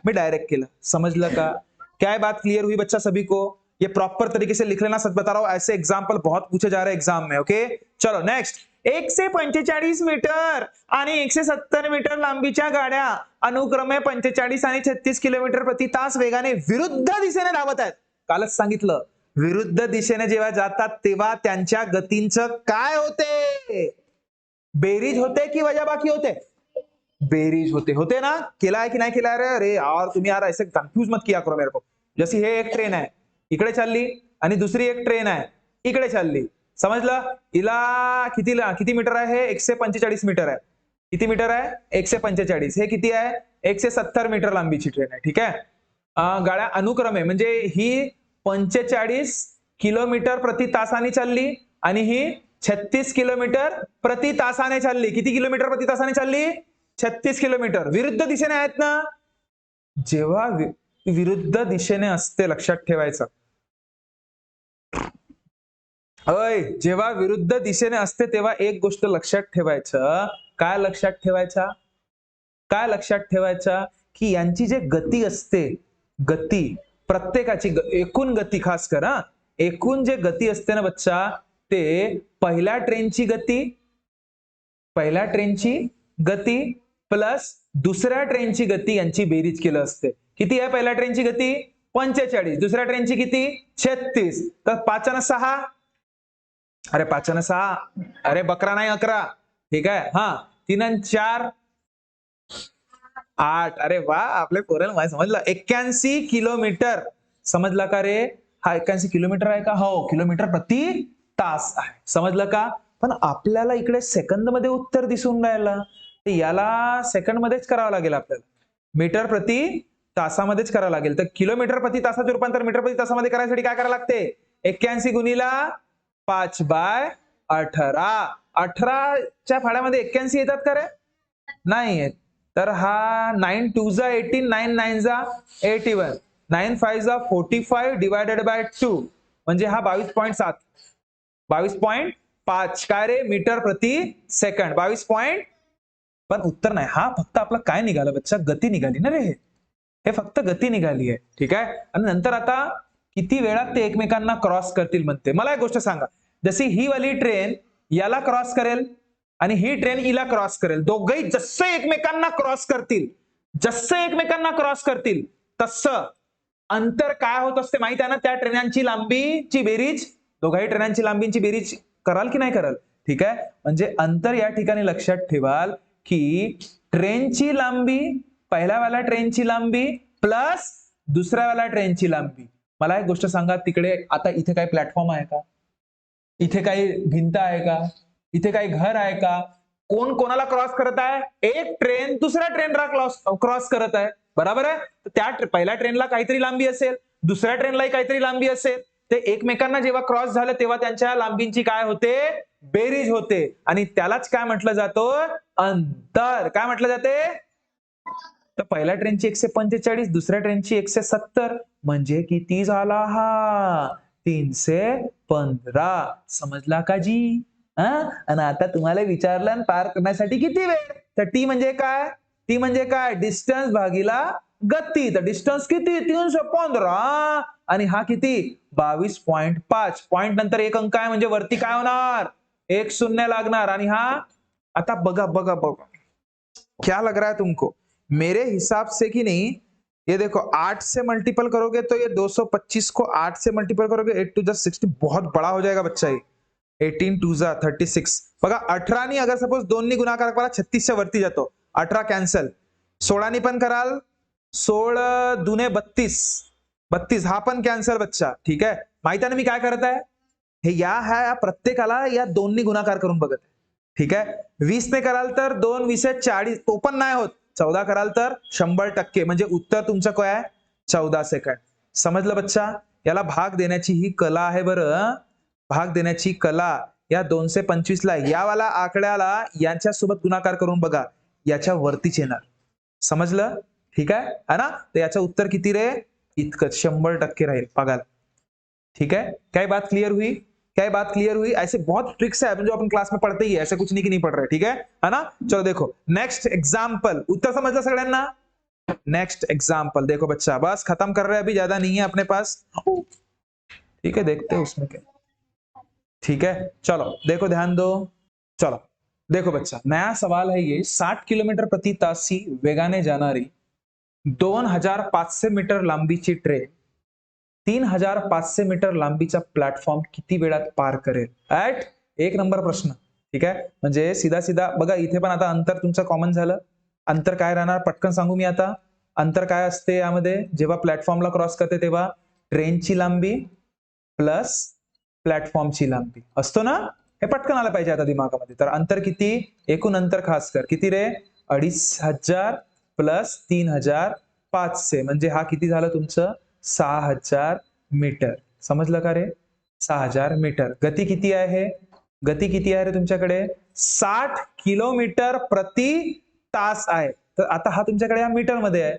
मैं डायरेक्ट केला. समझ का? क्या है बात क्लियर हुई बच्चा सभी को? ये प्रॉपर तरीके से लिख लेना. सच बता रहा हूं ऐसे एग्जाम्पल बहुत पूछे जा रहे हैं एग्जाम में. ओके चलो नेक्स्ट. 145 मीटर आणि 170 मीटर लांबीच्या गाड्या अनुक्रमे 45 आणि 36 किलोमीटर प्रति तास वेगाने विरुद्ध दिशेने धावत आहेत. कालच सांगितलं विरुद्ध दिशेने जेव्हा जातात तेव्हा त्यांच्या गतींचं काय होते? बेरीज होते की वजाबाकी होते? बेरीज होते ना. केला है की नाही केला रे? अरे यार तुम्ही यार ऐसे कंफ्यूज मत किया करो मेरे को. जशी हे एक ट्रेन आहे इकडे चालली आणि दुसरी एक ट्रेन आहे इकडे चालली. समजलं? हिला किती मीटर आहे? 145 मीटर आहे. किती मीटर आहे? 145. हे किती आहे? 170 मीटर लांबीची ट्रेन आहे. ठीक आहे. गाड्या अनुक्रमे म्हणजे ही 45 किलोमीटर प्रति तासाने चालली आणि ही 36 किलोमीटर प्रति तासाने चालली. किती किलोमीटर प्रति तासाने चालली? 36 किलोमीटर. विरुद्ध दिशेने आहेत ना. जेव्हा विरुद्ध दिशेने असते लक्षात ठेवायचं. अय जेव्हा विरुद्ध दिशेने असते तेव्हा एक गोष्ट लक्षात ठेवायचं. काय लक्षात ठेवायचा? काय लक्षात ठेवायचा की यांची जे गती असते गती प्रत्येकाची एकूण गती खास कर हा. एकूण जे गती असते ना बच्चा ते पहिल्या ट्रेनची गती प्लस दुसऱ्या ट्रेनची गती यांची बेरीज केलं असते. किती आहे पहिल्या ट्रेनची गती? 45. दुसऱ्या ट्रेनची किती? 36. तर 5 आणि 6 अरे 5 आणि 6 अरे बकरा नाही 11. ठीक आहे. हा 3 आणि 4 8. अरे वा आपले पोरल माहिती समजलं. 81 किलोमीटर. समजला का रे? हा 81 किलोमीटर आहे का? हो किलोमीटर प्रति तास आहे. समजलं का? पण आपल्याला इकडे सेकंद मध्ये उत्तर दिसून राहिलं तर याला सेकंड मध्येच करावं लागेल आपल्याला. मीटर प्रति तासामध्येच करावं लागेल. तर किलोमीटर प्रति तासाचे रूपांतर मीटर प्रति तासामध्ये करायसाठी काय करावं लागते? 81 गुणिला 5/18. 18च्या फाड्यामध्ये 81 येतात का रे? नाही येत. तर हा 9 2 जा 18 9 9 जा 81 9 5 जा 45 डिवायडेड बाय 2 म्हणजे हा 22.7 22.5 काय रे? मीटर प्रति सेकंड. 22 पॉइंट. पण उत्तर नाही. हा फक्त आपला काय निघालं बच्चा? गती निघाली ना रे. हे फक्त गती निघाली आहे. ठीक आहे. आणि नंतर आता किती वेळात ते एकमेकांना क्रॉस करतील म्हणते. मला एक गोष्ट सांगा. जशी ही वाली ट्रेन याला क्रॉस करेल आणि ही ट्रेन हिला क्रॉस करेल. दोघंही जसं एकमेकांना क्रॉस करतील तसं अंतर काय होत असते माहित आहे ना? त्या ट्रेनांची लांबीची बेरीज दोघाही ट्रेनांची लांबीची बेरीज कराल की नाही कराल? ठीक आहे. म्हणजे अंतर या ठिकाणी लक्षात ठेवाल की ट्रेनची लांबी पहिल्यावाल्या ट्रेनची लांबी प्लस दुसऱ्यावाल्या ट्रेनची लांबी. मला एक गोष्ट सांगा. तिकडे आता इथे काही प्लॅटफॉर्म आहे का? इथे काही भिंत आहे का? इथे काही घर आहे का? कोण कोणाला क्रॉस करत आहे? एक ट्रेन दुसऱ्या ट्रेनला क्रॉस करत आहे. बरोबर आहे. त्या पहिल्या ट्रेनला काहीतरी लांबी असेल दुसऱ्या ट्रेनलाही काहीतरी लांबी असेल. ते एकमेकांना जेव्हा क्रॉस झालं तेव्हा त्यांच्या लांबींची काय होते? बेरीज होते. आणि त्यालाच काय म्हटलं जातं? अंतर. काय म्हटलं जाते? तर पहिल्या ट्रेनची 145 दुसऱ्या ट्रेनची 170 म्हणजे किती झाला हा? 315. समजला का जी? आणि आता तुम्हाला विचारलं पार करण्यासाठी किती वेळ? तर टी म्हणजे काय? टी म्हणजे काय? डिस्टन्स भागीला गती. तर डिस्टन्स किती? 315 आणि हा किती? 22.5. पॉइंट नंतर एक अंक आहे म्हणजे वरती काय होणार? 1 0 लागणार. आणि हा आता बघा क्या लग रहा है तुमको? मेरे हिसाब से कि नहीं ये देखो 8 से मल्टीपल करोगे तो ये 225 को 8 से मल्टीपल करोगे 8 2 जा 60 बहुत बड़ा हो जाएगा बच्चा. ये 18 2 जा 36 बघा. 18 नी अगर सपोज 2 नी गुणाकार करा 36 च्या वरती जातो. 18 कॅन्सल. 16 नी पण कराल 16 दुने 32 हा पण कॅन्सल बच्चा. ठीक आहे. माहिती आहे ना मी काय करत आहे? हे या प्रत्येकाला या 2 नी गुणाकार करून बघत आहे. ठीक आहे. 20 ने कराल तर 2 20 40 तो पण नाही होत. 14 कराल तर 100% म्हणजे उत्तर तुमचं काय आहे? 14 सेकंड. समजलं बच्चा? याला भाग देण्याची ही कला आहे बरं. भाग देण्याची कला. या 225 ला यावाला आकड्याला यांच्या सोबत गुणाकार करून बघा. याच्या वरतीच येणार. समजलं? ठीक है ना? तर याचं उत्तर किती रे? इतकं 100% राहील बघा. ठीक है, क्या ये बात क्लियर हुई? क्या ये बात क्लियर हुई? ऐसे बहुत ट्रिक्स है जो अपन क्लास में पढ़ते ही है, ऐसा कुछ नहीं कि नहीं पढ़ रहे. ठीक है ना? चलो देखो नेक्स्ट एग्जाम्पल. उत्तर समझला सगळ्यांना? नेक्स्ट एग्जाम्पल देखो बच्चा, बस खत्म कर रहे हैं, अभी ज्यादा नहीं है अपने पास. ठीक है, देखते हैं उसमें क्या. ठीक है, चलो देखो ध्यान दो. चलो देखो बच्चा, नया सवाल है ये. 60 किलोमीटर प्रति तासी वेगाने जाणारी 2500 मीटर लांबीची ट्रेन 3500 मीटर लांबीचा प्लॅटफॉर्म किती वेळात पार करेल? ऍट एक नंबर प्रश्न. ठीक आहे, म्हणजे सीधा सीधा बघा, इथे पण आता अंतर तुमचं कॉमन झालं. अंतर काय राहणार पटकन सांगू मी आता. अंतर काय असते यामध्ये? जेव्हा प्लॅटफॉर्मला क्रॉस करते तेव्हा ट्रेनची लांबी प्लस प्लॅटफॉर्मची लांबी असतो ना. हे पटकन आलं पाहिजे आता दिमागामध्ये. तर अंतर किती? एकूण अंतर खास कर किती रे? 2500 प्लस 3500 म्हणजे हा किती झालं तुमचं? 6000 मीटर. समजलं का रे? 6000 मीटर. गती किती आहे? गती किती आहे रे तुमच्याकडे? 60 किलोमीटर प्रति तास आहे. तर आता हा तुमच्याकडे या मीटर मध्ये आहे.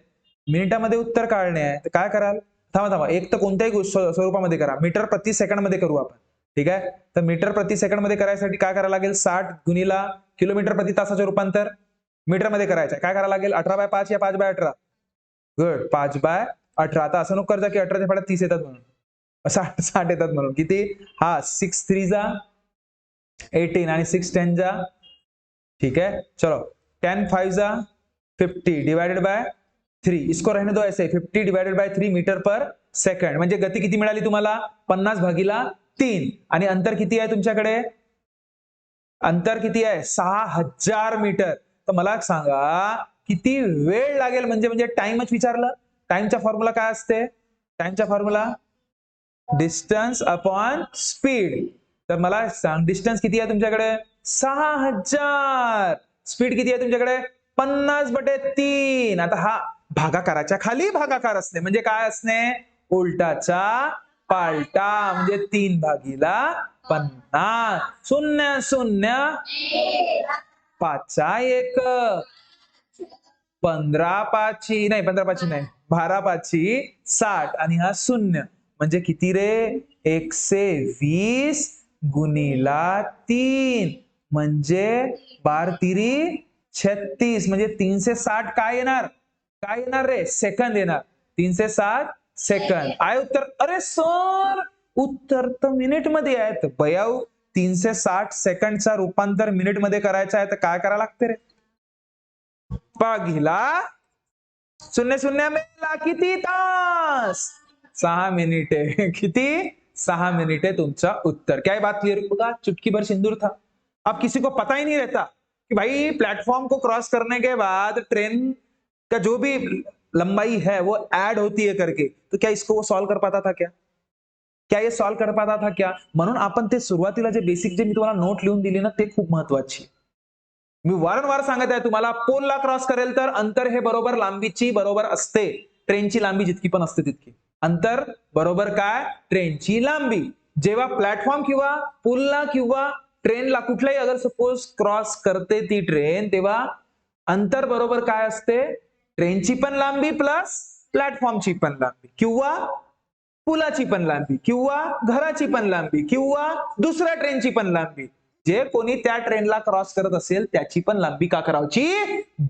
मिनिटामध्ये उत्तर काढणे आहे. तर काय कराल? थांबा थांबा, एक तर कोणत्याही स्वरूपामध्ये करा. मीटर प्रति सेकंड मध्ये करू आपण. ठीक आहे, तर मीटर प्रति सेकंड मध्ये करायसाठी काय करायला लागेल? 60 गुणिला किलोमीटर प्रति तासाचे रूपांतर मीटर मध्ये करायचं. काय करायला लागेल? 18/5 या 5/18? गुड, 5/18. आता असं नको करजा की 18च्या पाड्यात 30 येतात म्हणून, 60 येतात म्हणून. किती? हा 6 3 जा 18 आणि 6 10 जा. ठीक है, चलो 10 5 जा 50 डिवाइडेड बाय 3. इसको रहने दो ऐसे. 50 divided by 3 metre per second. म्हणजे गती किती मिळाली तुम्हाला? 50/3. आणि अंतर किती आहे तुमच्याकडे? अंतर किती आहे? 6000 मीटर. तर मला सांगा किती वेळ लागेल? म्हणजे टाइमच विचारलं. टाइमचा फॉर्म्युला काय असते? टाइमचा फॉर्म्युला डिस्टन्स अपॉन स्पीड. तर मला सांग डिस्टन्स किती आहे तुमच्याकडे? 6000. स्पीड किती आहे तुमच्याकडे? 50/3. आता हा भागाकाराच्या खाली भागाकार असणे म्हणजे काय असणे? उलटाचा पालटा म्हणजे 3/50. 0 0 5 1 15/5 नाही, 15/5 नाही, 12/5 60 आणि हा 0 म्हणजे किती रे? 120 गुणिला 3 म्हणजे 12×3 36 म्हणजे 360 काय येणार? काय येणार रे? सेकंद येणार. 360 सेकंद. आहे उत्तर? अरे सर उत्तर तर मिनिट मध्ये आहे. तर बयाऊ 360 सेकंडचा रूपांतर मिनिट मध्ये करायचं आहे तर काय करायला लागते रे? भागिला 0 मिळाला किती तास? 6 मिनिटे. किती? 6 मिनिटे तुमचा उत्तर. क्या बात क्लियर? बघा, चुटकी भर सिंदूर था. अब किसी को पता ही नहीं रहता कि भाई प्लेटफॉर्म को क्रॉस करने के बाद ट्रेन का जो भी लंबाई है वो ऐड होती है करके. तो क्या इसको वो सॉल्व कर पाता था क्या? क्या ये सॉल्व कर पाता था क्या? म्हणून आपण ते सुरुवातीला जे बेसिक जे मी तुम्हाला नोट लिहून दिली ना ते खूप महत्वाची. मी वारंवार सांगत आहे तुम्हाला, पोलला क्रॉस करेल तर अंतर हे बरोबर लांबीची बरोबर असते. ट्रेनची लांबी जितकी पण असते तितकी. अंतर बरोबर काय? ट्रेनची लांबी. जेव्हा प्लॅटफॉर्म किंवा पूलला किंवा ट्रेनला कुठलाही अगर सपोज क्रॉस करते ती ट्रेन, तेव्हा अंतर बरोबर काय असते? ट्रेनची पण लांबी प्लस प्लॅटफॉर्मची पण लांबी किंवा पुलाची पण लांबी किंवा घराची पण लांबी किंवा दुसऱ्या ट्रेनची पण लांबी. जे कोणी त्या ट्रेनला क्रॉस करत असेल त्याची पण लांबी का करावची?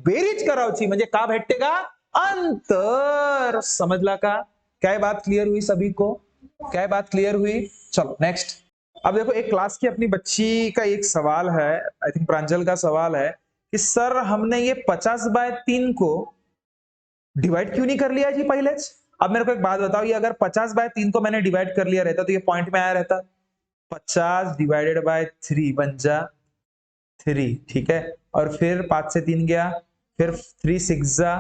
बेरीज करावची. म्हणजे का भेटते का? अंतर. समझला का? क्या बात क्लियर हुई सभी को? क्या बात क्लियर हुई? चलो नेक्स्ट. अब देखो, एक क्लास की अपनी बच्ची का एक सवाल है, आई थिंक प्रांजल का सवाल है कि सर हमने ये 50/3 को डिवाइड क्यों नहीं कर लिया जी पहले? अब मेरे को एक बात बताओ, ये अगर 50/3 को मैंने डिवाइड कर लिया रहता तो ये पॉइंट में आया रहता. 50 डिवाइडेड बाय 3 बन जा 3. ठीक है, और फिर 5 से 3 गया, फिर 3 6 जा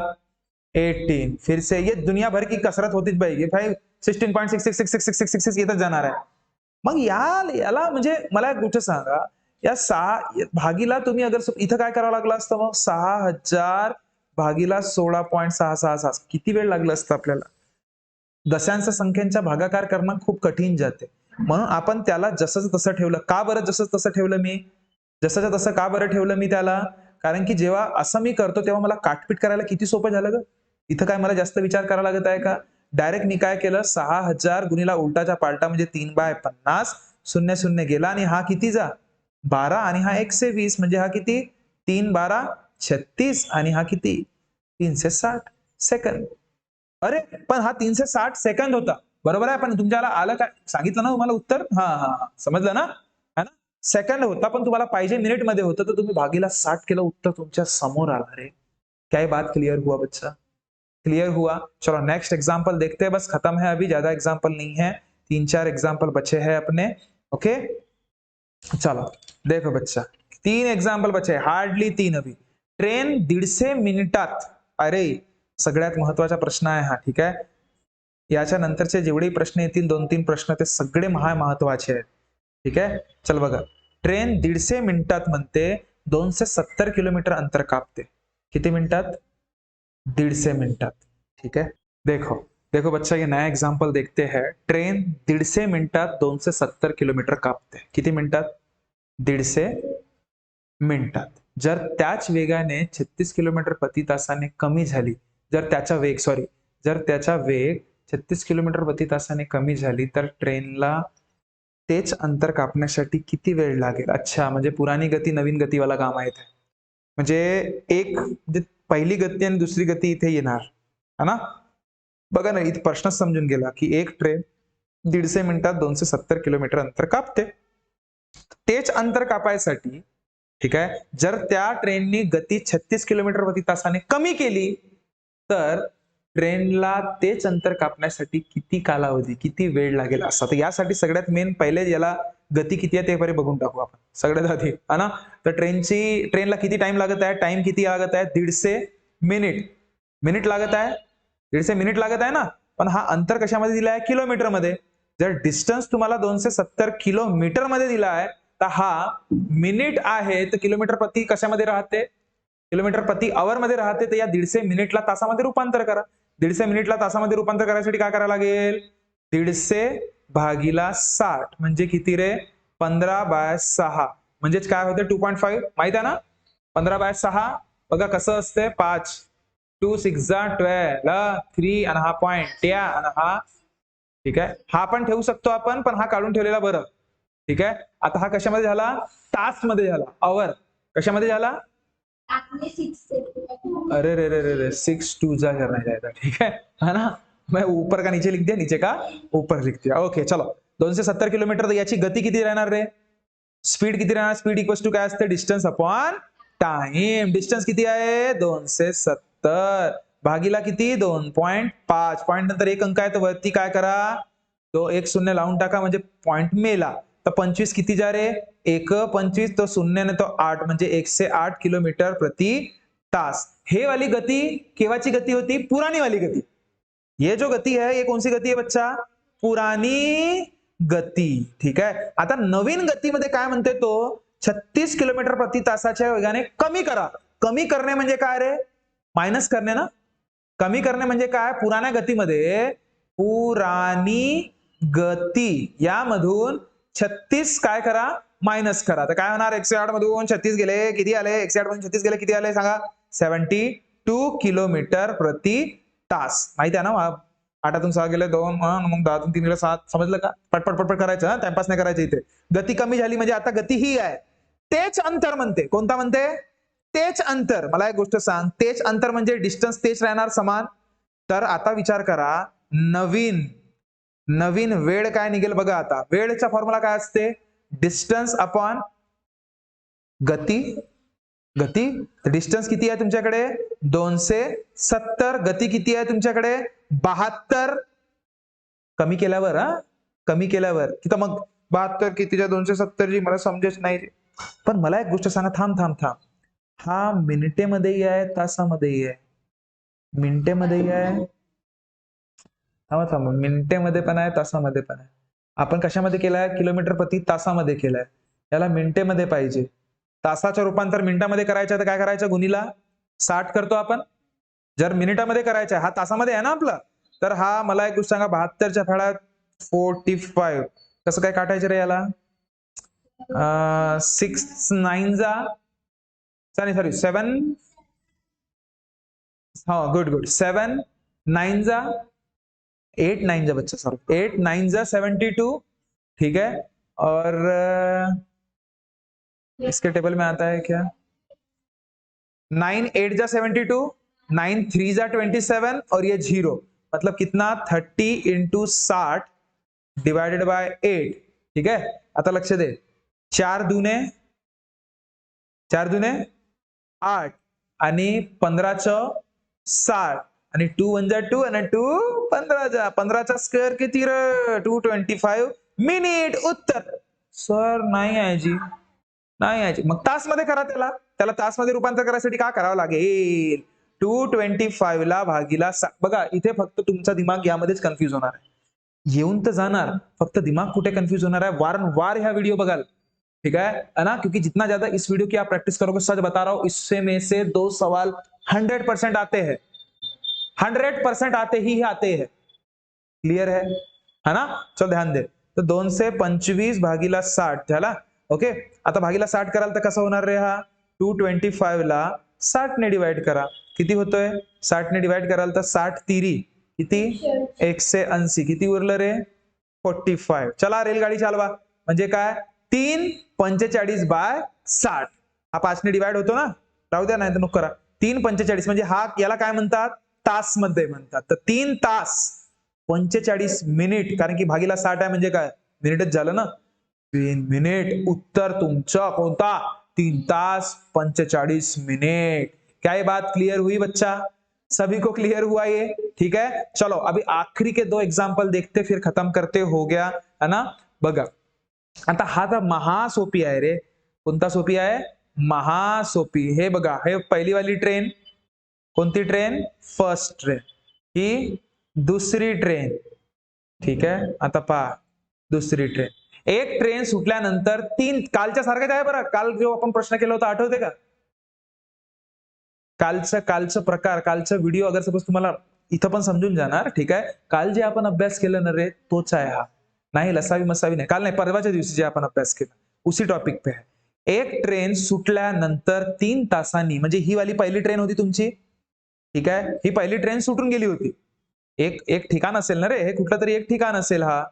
18. फिर से ये दुनिया भर की कसरत होतीच पाहिजे भाई. 16.666666 येतच जाणार आहे. मग याला म्हणजे मला एक गोष्ट सांगा, या 6 भागीला तुम्ही अगर इथं काय करावं लागलं असतं मग? 6000 भागीला 16.666 किती वेळ लागला असतं आपल्याला? दशांश संख्यांच्या भागाकार करणं खूप कठीण जाते. म्हणून आपण त्याला जसंच तसं ठेवलं. का बरं जसंच तसं ठेवलं मी? जसंच्या तसं का बरं ठेवलं मी त्याला? कारण की जेव्हा असं मी करतो तेव्हा मला काटपीट करायला किती सोपं झालं ग. इथं काय मला जास्त विचार करावा लागत आहे का? डायरेक्ट मी काय केलं, 6000 गुणिला उलटाच्या पालटा म्हणजे 3/50, 0 0 गेला आणि हा कितीचा 12 आणि हा 120 म्हणजे हा किती 3 12 36 आणि हा किती 360 सेकंद. अरे पण हा 360 सेकंद होता, बरोबर आहे. पण तुमच्याला आलं काय, सांगितलं ना तुम्हाला उत्तर? हा हा हा, समजलं ना, है ना. सेकंड होता पण तुम्हाला पाहिजे मिनिट मध्ये होतं, तर तुम्ही भागीला 60 केलं, उत्तर तुमच्या समोर आला रे. क्या ये बात क्लियर हुआ बच्चा? क्लियर हुआ? चलो नेक्स्ट एग्जांपल देखते हैं, बस खत्म है, अभी ज्यादा एग्जांपल नहीं है, 3-4 एग्जांपल बचे हैं अपने. ओके चलो देखो बच्चा, 3 एग्जांपल बचे, हार्डली 3 अभी. ट्रेन 150 मिनिटात, अरे सगळ्यात महत्वाचा प्रश्न आहे हा, ठीक आहे. याच्या नंतरचे जेवढे प्रश्न येतील 2-3 प्रश्न ते सगळे महत्वाचे आहेत, ठीक आहे. चल बघा, ट्रेन 150 मिनिटात म्हणते 270 किलोमीटर अंतर कापते. किती मिनिटात? 150 मिनिटात, ठीक है. देखो देखो बच्चा, ये नया एग्जांपल देखते हैं. ट्रेन 150 मिनिटात 270 किलोमीटर कापते. किती मिनिटात? 150 मिनिटात. जर त्याच वेगाने 36 किलोमीटर प्रति तासाने कमी झाली, जर त्याचा वेग 36 किलोमीटर प्रति तासाने कमी झाली, तर ट्रेनला तेच अंतर कापण्यासाठी किती वेळ लागेल? अच्छा, म्हणजे पुराणी गती नवीन गतीवाला काम आहे. म्हणजे एक म्हणजे पहिली गती आणि दुसरी गती इथे येणार, है ना. बघा ना, इथे प्रश्नच समजून गेला की एक ट्रेन 150 मिनिटात 270 किलोमीटर अंतर कापते. तेच अंतर कापायसाठी, ठीक आहे, जर त्या ट्रेननी गती 36 किलोमीटर प्रति तासाने कमी केली, तर ट्रेनला तेच अंतर कापण्यासाठी किती कालावधी, किती वेळ लागेल असा. तर यासाठी सगळ्यात मेन पहिले याला गती किती आहे ते पहिले बघून टाकू आपण सगळ्यात आधी, है ना. तर ट्रेनला किती टाइम लागत आहे, टाइम किती लागत आहे? 150 मिनिट लागत आहे, 150 मिनिट लागत आहे ना. पण हा अंतर कशामध्ये दिला आहे? किलोमीटर मध्ये. जर डिस्टन्स तुम्हाला 270 किलोमीटर मध्ये दिला आहे, तर हा मिनिट आहे, तर किलोमीटर प्रति कशामध्ये राहते? किलोमीटर प्रति आवर मध्ये राहते. तर या 150 मिनिटला तासामध्ये रूपांतर करा. 150 मिनिटला तासामध्ये रूपांतर करायसाठी काय करायला लागेल? 150 भागीला 60 म्हणजे किती रे? 15/6 म्हणजेच काय होते? 2.5 माहित आहे ना. 15/6 बघा कसं असते, 5 2 6 12 3 आणि हा पॉइंट या आणि हा, ठीक आहे. हा पण ठेवू शकतो आपण, पण हा काढून ठेवलेला बरं, ठीक आहे. आता हा कशामध्ये झाला? तास मध्ये झाला. आवर कशामध्ये झाला? अरे रे रे रे रे 6 2 जा करना जाएगा, ठीक है ना. मैं ऊपर का नीचे लिख दिया, नीचे का ऊपर लिख दिया. ओके चलो, 270 किलोमीटर. याची गती किती राहणार रे? स्पीड किती राहणार? स्पीड इक्वल्स टू काय असते? Distance upon time. डिस्टन्स किती आहे? 270 भागीला किती? 2.5. पॉइंट नंतर एक अंक आहे, तर वरती काय करा? तो एक शून्य लावून टाका, म्हणजे पॉइंट मेला. तर 25 किती जा रे? 1 25 तो 0 ने तो 8 म्हणजे 108 किलोमीटर प्रति तास. हे वाली गती केव्हाची गती होती? पुरानी वाली गती. ये जो गती है, ये कौन सी गती है बच्चा? पुरानी गती, ठीक आहे. आता नवीन गतीमध्ये काय म्हणते तो? 36 किलोमीटर प्रति तासाच्या वेगाने कमी करा. कमी करणे म्हणजे काय रे? मायनस करणे ना. कमी करणे म्हणजे काय? पुराण्या गतीमध्ये, पुरानी गती यामधून 36 काय करा? मायनस करा. तर काय होणार? 108 मधून 36 गेले, किती आले? 108 मधून 36 गेले, किती आले सांगा? 72 किलोमीटर प्रति तास. माहिती आहे ना. 8तून 6 गेले 2, मग 10तून 3 गेले 7. समजलं का? पटपट पटपट करायचं, टाइमपास नाही करायचं इथे. गती कमी झाली म्हणजे आता गती ही आहे. तेच अंतर म्हणते. कोणता म्हणते? तेच अंतर. मला एक गोष्ट सांग, तेच अंतर म्हणजे डिस्टन्स तेच राहणार समान. तर आता विचार करा, नवीन वेळ काय निघेल बघा. आता वेळचा फॉर्म्युला काय असते? डिस्टन्स अपॉन गती. डिस्टन्स किती आहे तुमच्याकडे? 270. गती किती आहे तुमच्याकडे? 72. कमी केल्यावर कमी केल्यावर तिथं मग 72 कितीच्या 270 जी मला समजेच नाही. पण मला एक गोष्ट सांगा, थांब. हा मिनिटेमध्ये आहे, तासामध्ये आहे? मिनिटेमध्ये आहे. थांबा, मिनिटेमध्ये पण आहे, तासामध्ये पण आहे. आपण कशामध्ये केलाय? किलोमीटर प्रति तासामध्ये केलाय. याला मिनिटेमध्ये पाहिजे. तासाचं रूपांतर मिनिटामध्ये करायचं तर काय करायचं? गुणीला 60 करतो आपण. जर मिनिटामध्ये करायचं, हा तासामध्ये आहे ना आपला, तर हा मला एक गोष्ट सांगा, 72च्या फळ्यात 45 कसं काय काटायचं रे याला? 6 9 जा सॉरी 7 हाँ गुड गुड, 7 9 जा 8 9 जा बच्चा, सॉरी 8 9 जा 72, ठीक है। और इसके टेबल में आता है क्या, 9 8 जा 72, 9 3 जा 27 और ये 0, मतलब कितना 30 इंटू 60 डिवाइडेड बाय 8, ठीक है। आता लक्ष दे, 4 दूने 8 आणि 15 60 आणि 2 1 जा 2 आणि 2 15 जा 15चा स्क्वेअर किती र 225 मिनिट। उत्तर सर नाही आहे जी, नाही आहे जी। मग तासमध्ये करा, त्याला तासमध्ये रूपांतर करायसाठी काय करावं लागेल, 225 ला भागीला 60। बघा इथे फक्त तुमचा दिमाग यामध्येच कन्फ्यूज होणार आहे, येऊन तर जाणार, फक्त दिमाग कुठे कन्फ्यूज होणार है, वारंवार यह वीडियो बघाल, ठीक है ना, क्योंकि जितना ज्यादा इस वीडियो की आप प्रैक्टिस करोगे, सच बता रहा हूं, इससे में से 2 सवाल 100% आते हैं, 100% आते ही आते हैं। क्लियर है ना। चल ध्यान दे, तो 2 से 25 भागीला 60 झाला। ओके, आता भागीला 60 कराल तर कसं होणार रे, हा 225 ला 60 ने डिवाइड करा, किती होतोय, 60 ने डिवाइड कराल तर 60 तिरी किती 180, किती उरलं रे 45। चला रेलगाडी चालवा, म्हणजे काय 3 45 बाय 60, हा 5 ने डिवाइड होतो ना, राहू द्या नाही तर नको करा, 3 45 म्हणजे हा याला काय म्हणतात, तास मध्ये म्हणतात, तर 3 तास 45 मिनिट, कारण की भागीला 60 आहे म्हणजे काय मिनिटच झालं ना, 3 मिनिट। उत्तर तुमचा कोणता, 3 तास 45 मिनट। क्या ये बात क्लियर हुई बच्चा, सभी को क्लियर हुआ ये, ठीक है। चलो अभी आखिरी के 2 एग्जाम्पल देखते फिर खत्म करते, हो गया है ना। बघा आता हा तर महासोपी आहे रे, कोणता सोपी आहे, महासोपी। हे बघा, हे पहिली वाली ट्रेन, कोणती ट्रेन, फर्स्ट ट्रेन, ही दुसरी ट्रेन, ठीक आहे। आता पहा दुसरी ट्रेन, एक ट्रेन सुटल्यानंतर 3, कालच्या सारखंच आहे बरं, काल जो आपण प्रश्न केला होता आठवते का, कालचं प्रकार, कालचा व्हिडिओ अगर सपोज तुम्हाला इथं पण समजून जाणार, ठीक आहे। काल जे आपण अभ्यास केलं ना रे, तोच आहे हा, नाही लसावी मसावी नाही, काल नाही परवाच्या दिवशी जे आपण अभ्यास केला उसी टॉपिक पे है। एक ट्रेन सुटल्यानंतर 3 तासांनी, म्हणजे ही वाली पहिली ट्रेन होती तुमची, ठीक आहे, ही पहिली ट्रेन सुटून गेली होती, एक ठिकाण असेल ना रे, हे कुठलं तरी एक ठिकाण असेल हा,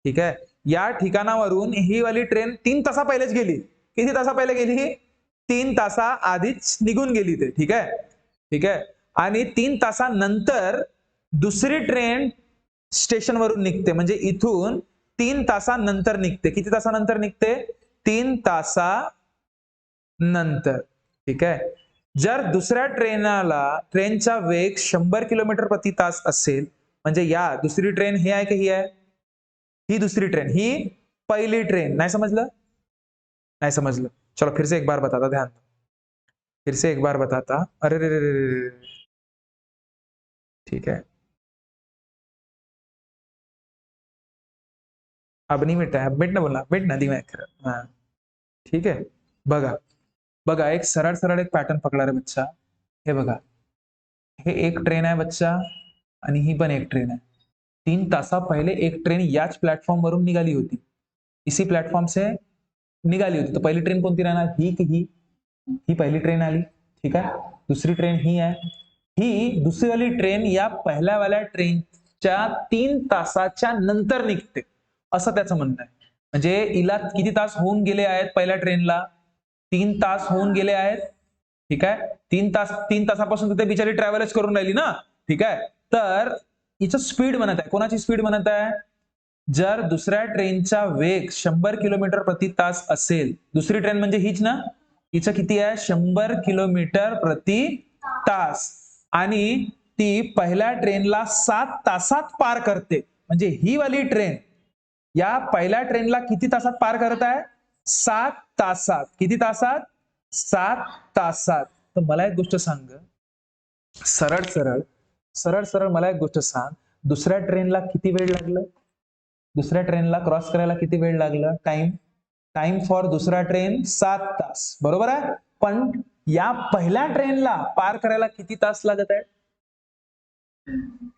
ठीक आहे। या ठिकाणावरून ही वाली ट्रेन 3 तासा पहिलेच गेली, किती तासा पहिले गेली, 3 तासा आधीच निघून गेली ते, ठीक आहे, ठीक आहे। आणि 3 तासानंतर दुसरी ट्रेन स्टेशनवरून निघते, म्हणजे इथून 3 तासानंतर निघते, किती तासानंतर निघते, 3 तासानंतर, ठीक आहे। जर दुसऱ्या ट्रेनचा वेग 100 किलोमीटर प्रति तास असेल, म्हणजे या दुसरी ट्रेन ही आहे की ही आहे, ही दुसरी ट्रेन, ही पहिली ट्रेन, नाही समजलं, नहीं समझ लो, चलो फिर से एक बार बताता, ध्यान दो, फिर से एक बार बताता, अरे रे रे रे रे, ठीक है, अब नहीं मिटा है, मिट ना बोलना, मिट ना दी मैं, हाँ ठीक है। बघा बघा, एक सरळ सरळ एक पॅटर्न पकडा रे बच्चा, हे बघा, हे एक ट्रेन आहे बच्चा आणि ही पण एक ट्रेन आहे, 3 तासा पहिले एक ट्रेन याच प्लॅटफॉर्म वरून निघाली होती, इसी प्लॅटफॉर्म से निघाली होती, तो पहिली ट्रेन कोणती राहणार, ही की ही पहिली ट्रेन आली, ठीक आहे। दुसरी ट्रेन ही आहे, ही दुसरी वाली ट्रेन या पहिल्या वाल्या ट्रेनच्या 3 तासाच्या नंतर निघते, असं त्याचं म्हणणं आहे। म्हणजे हिला किती तास होऊन गेले आहेत, पहिल्या ट्रेनला 3 तास होऊन गेले आहेत, ठीक आहे। 3 तासापासून ते बिचारी ट्रॅव्हलच करून राहिली ना, ठीक आहे। तर हिचं स्पीड म्हणत आहे, कोणाची स्पीड म्हणत आहे, जर दुसऱ्या ट्रेनचा वेग 100 किलोमीटर प्रति तास असेल, दुसरी ट्रेन म्हणजे हीच ना, हिचं किती आहे 100 किलोमीटर प्रति तास, आणि ती पहिल्या ट्रेनला 7 तासात पार करते, म्हणजे ही वाली ट्रेन या पहिल्या ट्रेनला किती तासात पार करत आहे, 7 तासात, किती तासात, 7 तासात। तर मला एक गोष्ट सांग, सरळ सरळ सरळ सरळ मला एक गोष्ट सांग, दुसऱ्या ट्रेनला किती वेळ लागला, दुसऱ्या ट्रेनला क्रॉस करायला किती वेळ लागला, टाइम फॉर दुसरा ट्रेन 7 तास, बरोबर आहे। पण या पहिल्या ट्रेनला पार करायला किती तास लागत आहे,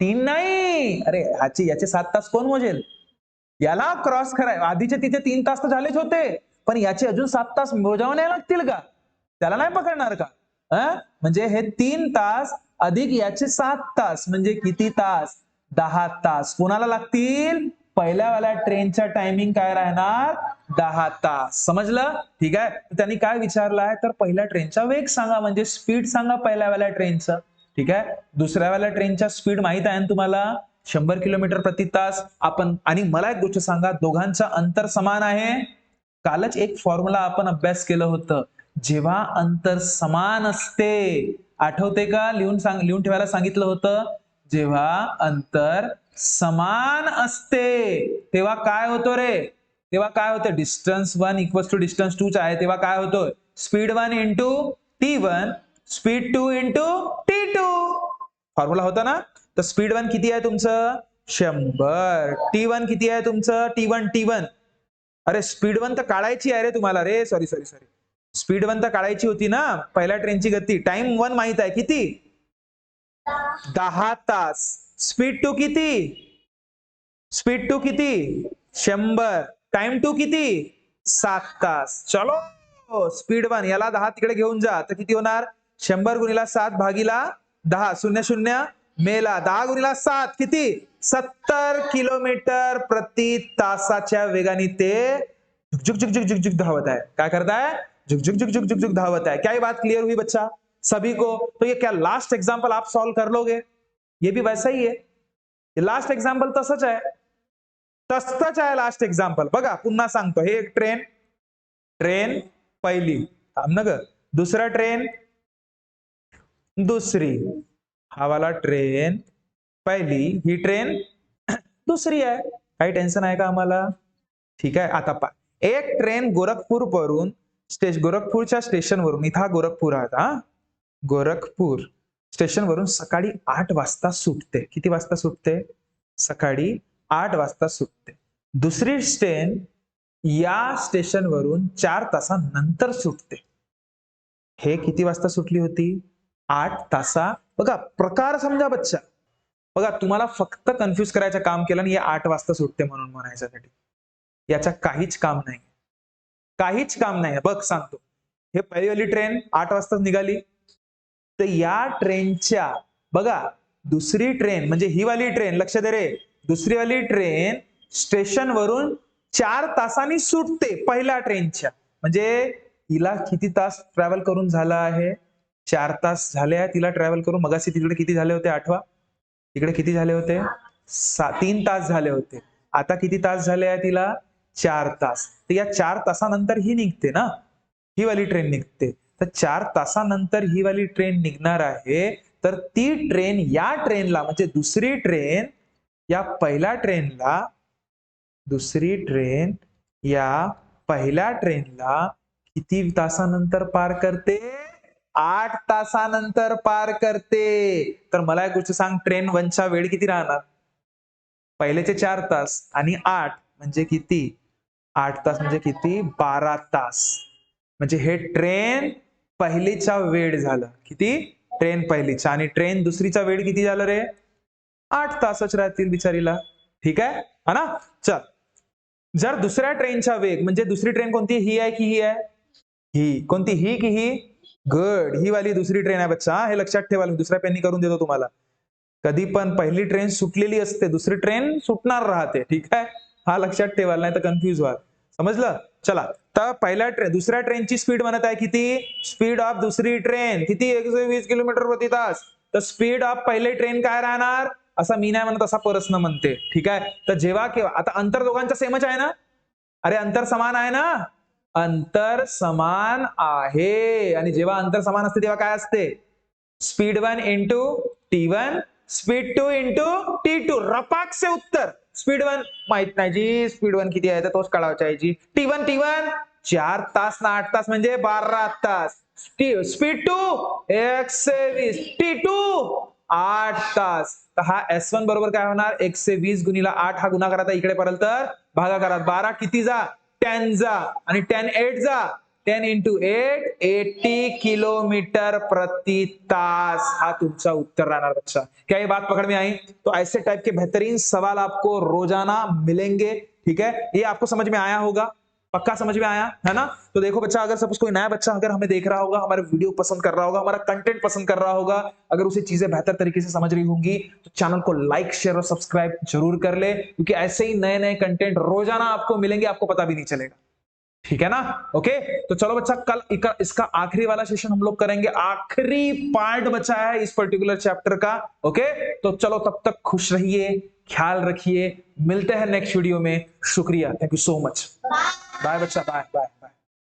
3 नाही, अरे याचे 7 तास कोण मोजेल, याला क्रॉस कराय, आधीचे तिथे 3 तास तर झालेच होते, पण याचे अजून 7 तास मोजावणे लागतील का, त्याला नाही पकडणार का, म्हणजे हे 3 तास अधिक याचे 7 तास म्हणजे किती तास? 10 तास. कोणाला लागतील? पहिल्यावाल्या ट्रेनच्या टायमिंग काय राहणार? 10 तास. समजलं? ठीक आहे. त्यांनी काय विचारलंय तर पहिल्या ट्रेनचा वेग सांगा म्हणजे स्पीड सांगा पहिल्यावाल्या ट्रेनचं. ठीक आहे. दुसऱ्यावाल्या ट्रेनच्या स्पीड माहित आहे ना तुम्हाला? 100 किलोमीटर प्रति तास. आपण आणि मला एक गोष्ट सांगा, दोघांचं अंतर समान आहे? कालच एक फॉर्म्युला आपण अभ्यास केलं होतं. जेव्हा अंतर समान असते, आठवते का? लिहून ठेवायला सांगितलं होतं. जेव्हा अंतर समान असते तेव्हा काय होतो रे? तेव्हा काय होतं? डिस्टन्स 1 इक्वल्स टू डिस्टन्स 2 आहे तेव्हा काय होतं? Speed 1 into T1, speed 2 into T2. Formula होता ना? तर स्पीड 1 किती आहे तुमचं? 100. T1 किती आहे तुमचं? T1. अरे स्पीड 1 तर काढायची आहे रे तुम्हाला रे. सॉरी. स्पीड 1 तर काढायची होती ना, पहिल्या ट्रेनची गती. टाइम 1 माहित आहे किती? 10 तास. स्पीड 2 किती? स्पीड 2 किती? 100. टाइम 2 किती? 7 तास. चलो स्पीड 1 याला 10 तिकडे घेऊन जा तर किती होणार? 100 गुणिला 7 भागीला 10. 0 मेला. 10 गुणिला 7 किती? 70 किलोमीटर प्रति तासाच्या वेगाने ते झुक धावत है. काय करताय? झुक धावत है. क्या ये बात क्लियर हुई बच्चा सभी को? तो ये क्या लास्ट एग्जाम्पल आप सॉल्व कर लोगे? ये भी वैसा ही है. ये लास्ट एग्जाम्पल तसंच आहे. तसंच आहे लास्ट एग्जाम्पल. बघा पुन्हा सांगतो. हे एक ट्रेन पहिली. थांब ना ग. दुसरा ट्रेन दुसरी. हा वाला ट्रेन पहिली, ही ट्रेन दुसरी आहे. काही टेन्शन आहे का आम्हाला? ठीक आहे. आता पहा, एक ट्रेन गोरखपूरच्या स्टेशनवरून, इथं गोरखपूर आहे हा, गोरखपूर स्टेशनवरून सकाळी 8 वाजता सुटते. किती वाजता सुटते? सकाळी 8 वाजता सुटते. दुसरी ट्रेन या स्टेशनवरून 4 तासानंतर सुटते. हे किती वाजता सुटली होती? 8 तासा. बघा प्रकार समजा बच्चा. बघा तुम्हाला फक्त कन्फ्युज करायचं काम केलं आणि 8 वाजता सुटते म्हणून म्हणायच्यासाठी. याच्या काहीच काम नाही. काहीच काम नाही. बघ सांगतो. हे पहिलीवाली ट्रेन 8 वाजता निघाली. तर या ट्रेनच्या बघा दुसरी ट्रेन म्हणजे ही वाली ट्रेन, लक्ष दे रे, दुसरी वाली ट्रेन स्टेशनवरून 4 तासांनी सुटते पहिल्या ट्रेनच्या. म्हणजे हिला किती तास ट्रॅव्हल करून झाला आहे? 4 तास झाले आहे तिला ट्रॅव्हल करून. मगाशी तिकडे किती झाले होते? आठवा. तिकडे किती झाले होते? 3 तास झाले होते. आता किती तास झाले आहे तिला? 4 तास. तर या 4 तासानंतर ही निघते ना, ही वाली ट्रेन निघते. तर 4 तासानंतर ही वाली ट्रेन निघणार आहे. तर ती ट्रेन या ट्रेनला म्हणजे दुसरी ट्रेन या पहिल्या ट्रेनला, दुसरी ट्रेन या पहिल्या ट्रेनला किती तासानंतर पार करते? 8 तासानंतर पार करते. तर मला एक गोष्ट सांग, ट्रेन 1चा वेळ किती राहणार? पहिलेचे 4 तास आणि 8 म्हणजे किती? 8 तास म्हणजे किती? 12 तास. म्हणजे हे ट्रेन पहिलीचा वेळ झालं. किती? ट्रेन पहिलीचा. आणि ट्रेन दुसरीचा वेळ किती झालं रे? 8 तासच राहतील बिचारीला. ठीक आहे हा ना? चल, जर दुसऱ्या ट्रेनचा वेग म्हणजे दुसरी ट्रेन कोणती? ही आहे की ही आहे? ही. कोणती? ही की ही? गुड. ही वाली दुसरी ट्रेन आहे बच्चा. हे लक्षात ठेवा. दुसऱ्या पेननी करून देतो तुम्हाला. कधी पण पहिली ट्रेन सुटलेली असते, दुसरी ट्रेन सुटणार राहते. ठीक आहे? हा लक्षात ठेवा, नाही तर कन्फ्युज व्हाल. समजलं? चला, तर दुसऱ्या ट्रेनची स्पीड म्हणत आहे किती? स्पीड ऑफ दुसरी ट्रेन किती? 120 किलोमीटर प्रति तास. तर स्पीड ऑफ पहिली ट्रेन काय राहणार? असा मी नाही म्हणत, असा परस्न म्हणते. ठीक आहे? तर जेव्हा केव्हा आता अंतर दोघांचं सेमच आहे ना? अरे अंतर समान आहे ना? अंतर समान आहे. आणि जेव्हा अंतर समान असते तेव्हा काय असते? Speed 1 into T1, speed 2 into T2. रपाक से उत्तर. स्पीड 1 माहित नाही जी, स्पीड 1 किती आहे तर तोच काढायचा आहे जी. T1 4 तास ना 8 तास म्हणजे 12 तास. स्पीड 2 120, T2 8 तास. तर हा S1 बरोबर काय होणार? 120 गुणिला 8 हा गुणाकार आता इकडे परत तर भागाकारात. 12 किती जा? 10 जा. आणि 10 8 जा. 10 इंटू 8 80 किलोमीटर प्रति तास. हा तुमचा उत्तर रहना बच्चा. क्या ये बात पकड़ में आई? तो ऐसे टाइप के बेहतरीन सवाल आपको रोजाना मिलेंगे. ठीक है? ये आपको समझ में आया होगा. पक्का समझ में आया है ना? तो देखो बच्चा, अगर सपोज कोई नया बच्चा अगर हमें देख रहा होगा, हमारे वीडियो पसंद कर रहा होगा, हमारा कंटेंट पसंद कर रहा होगा, अगर उसे चीजें बेहतर तरीके से समझ रही होंगी, तो चैनल को लाइक शेयर और सब्सक्राइब जरूर कर ले, क्योंकि ऐसे ही नए नए कंटेंट रोजाना आपको मिलेंगे, आपको पता भी नहीं चलेगा। ठीक है ना? ओके, तो चलो बच्चा, कल इसका आखिरी वाला सेशन हम लोग करेंगे, आखिरी पार्ट बचा है इस पर्टिकुलर चैप्टर का। ओके, तो चलो तब तक खुश रहिए, ख्याल रखिए, मिलते हैं नेक्स्ट वीडियो में। शुक्रिया, thank you so much. Bye बच्चा, बाय बाय बाय।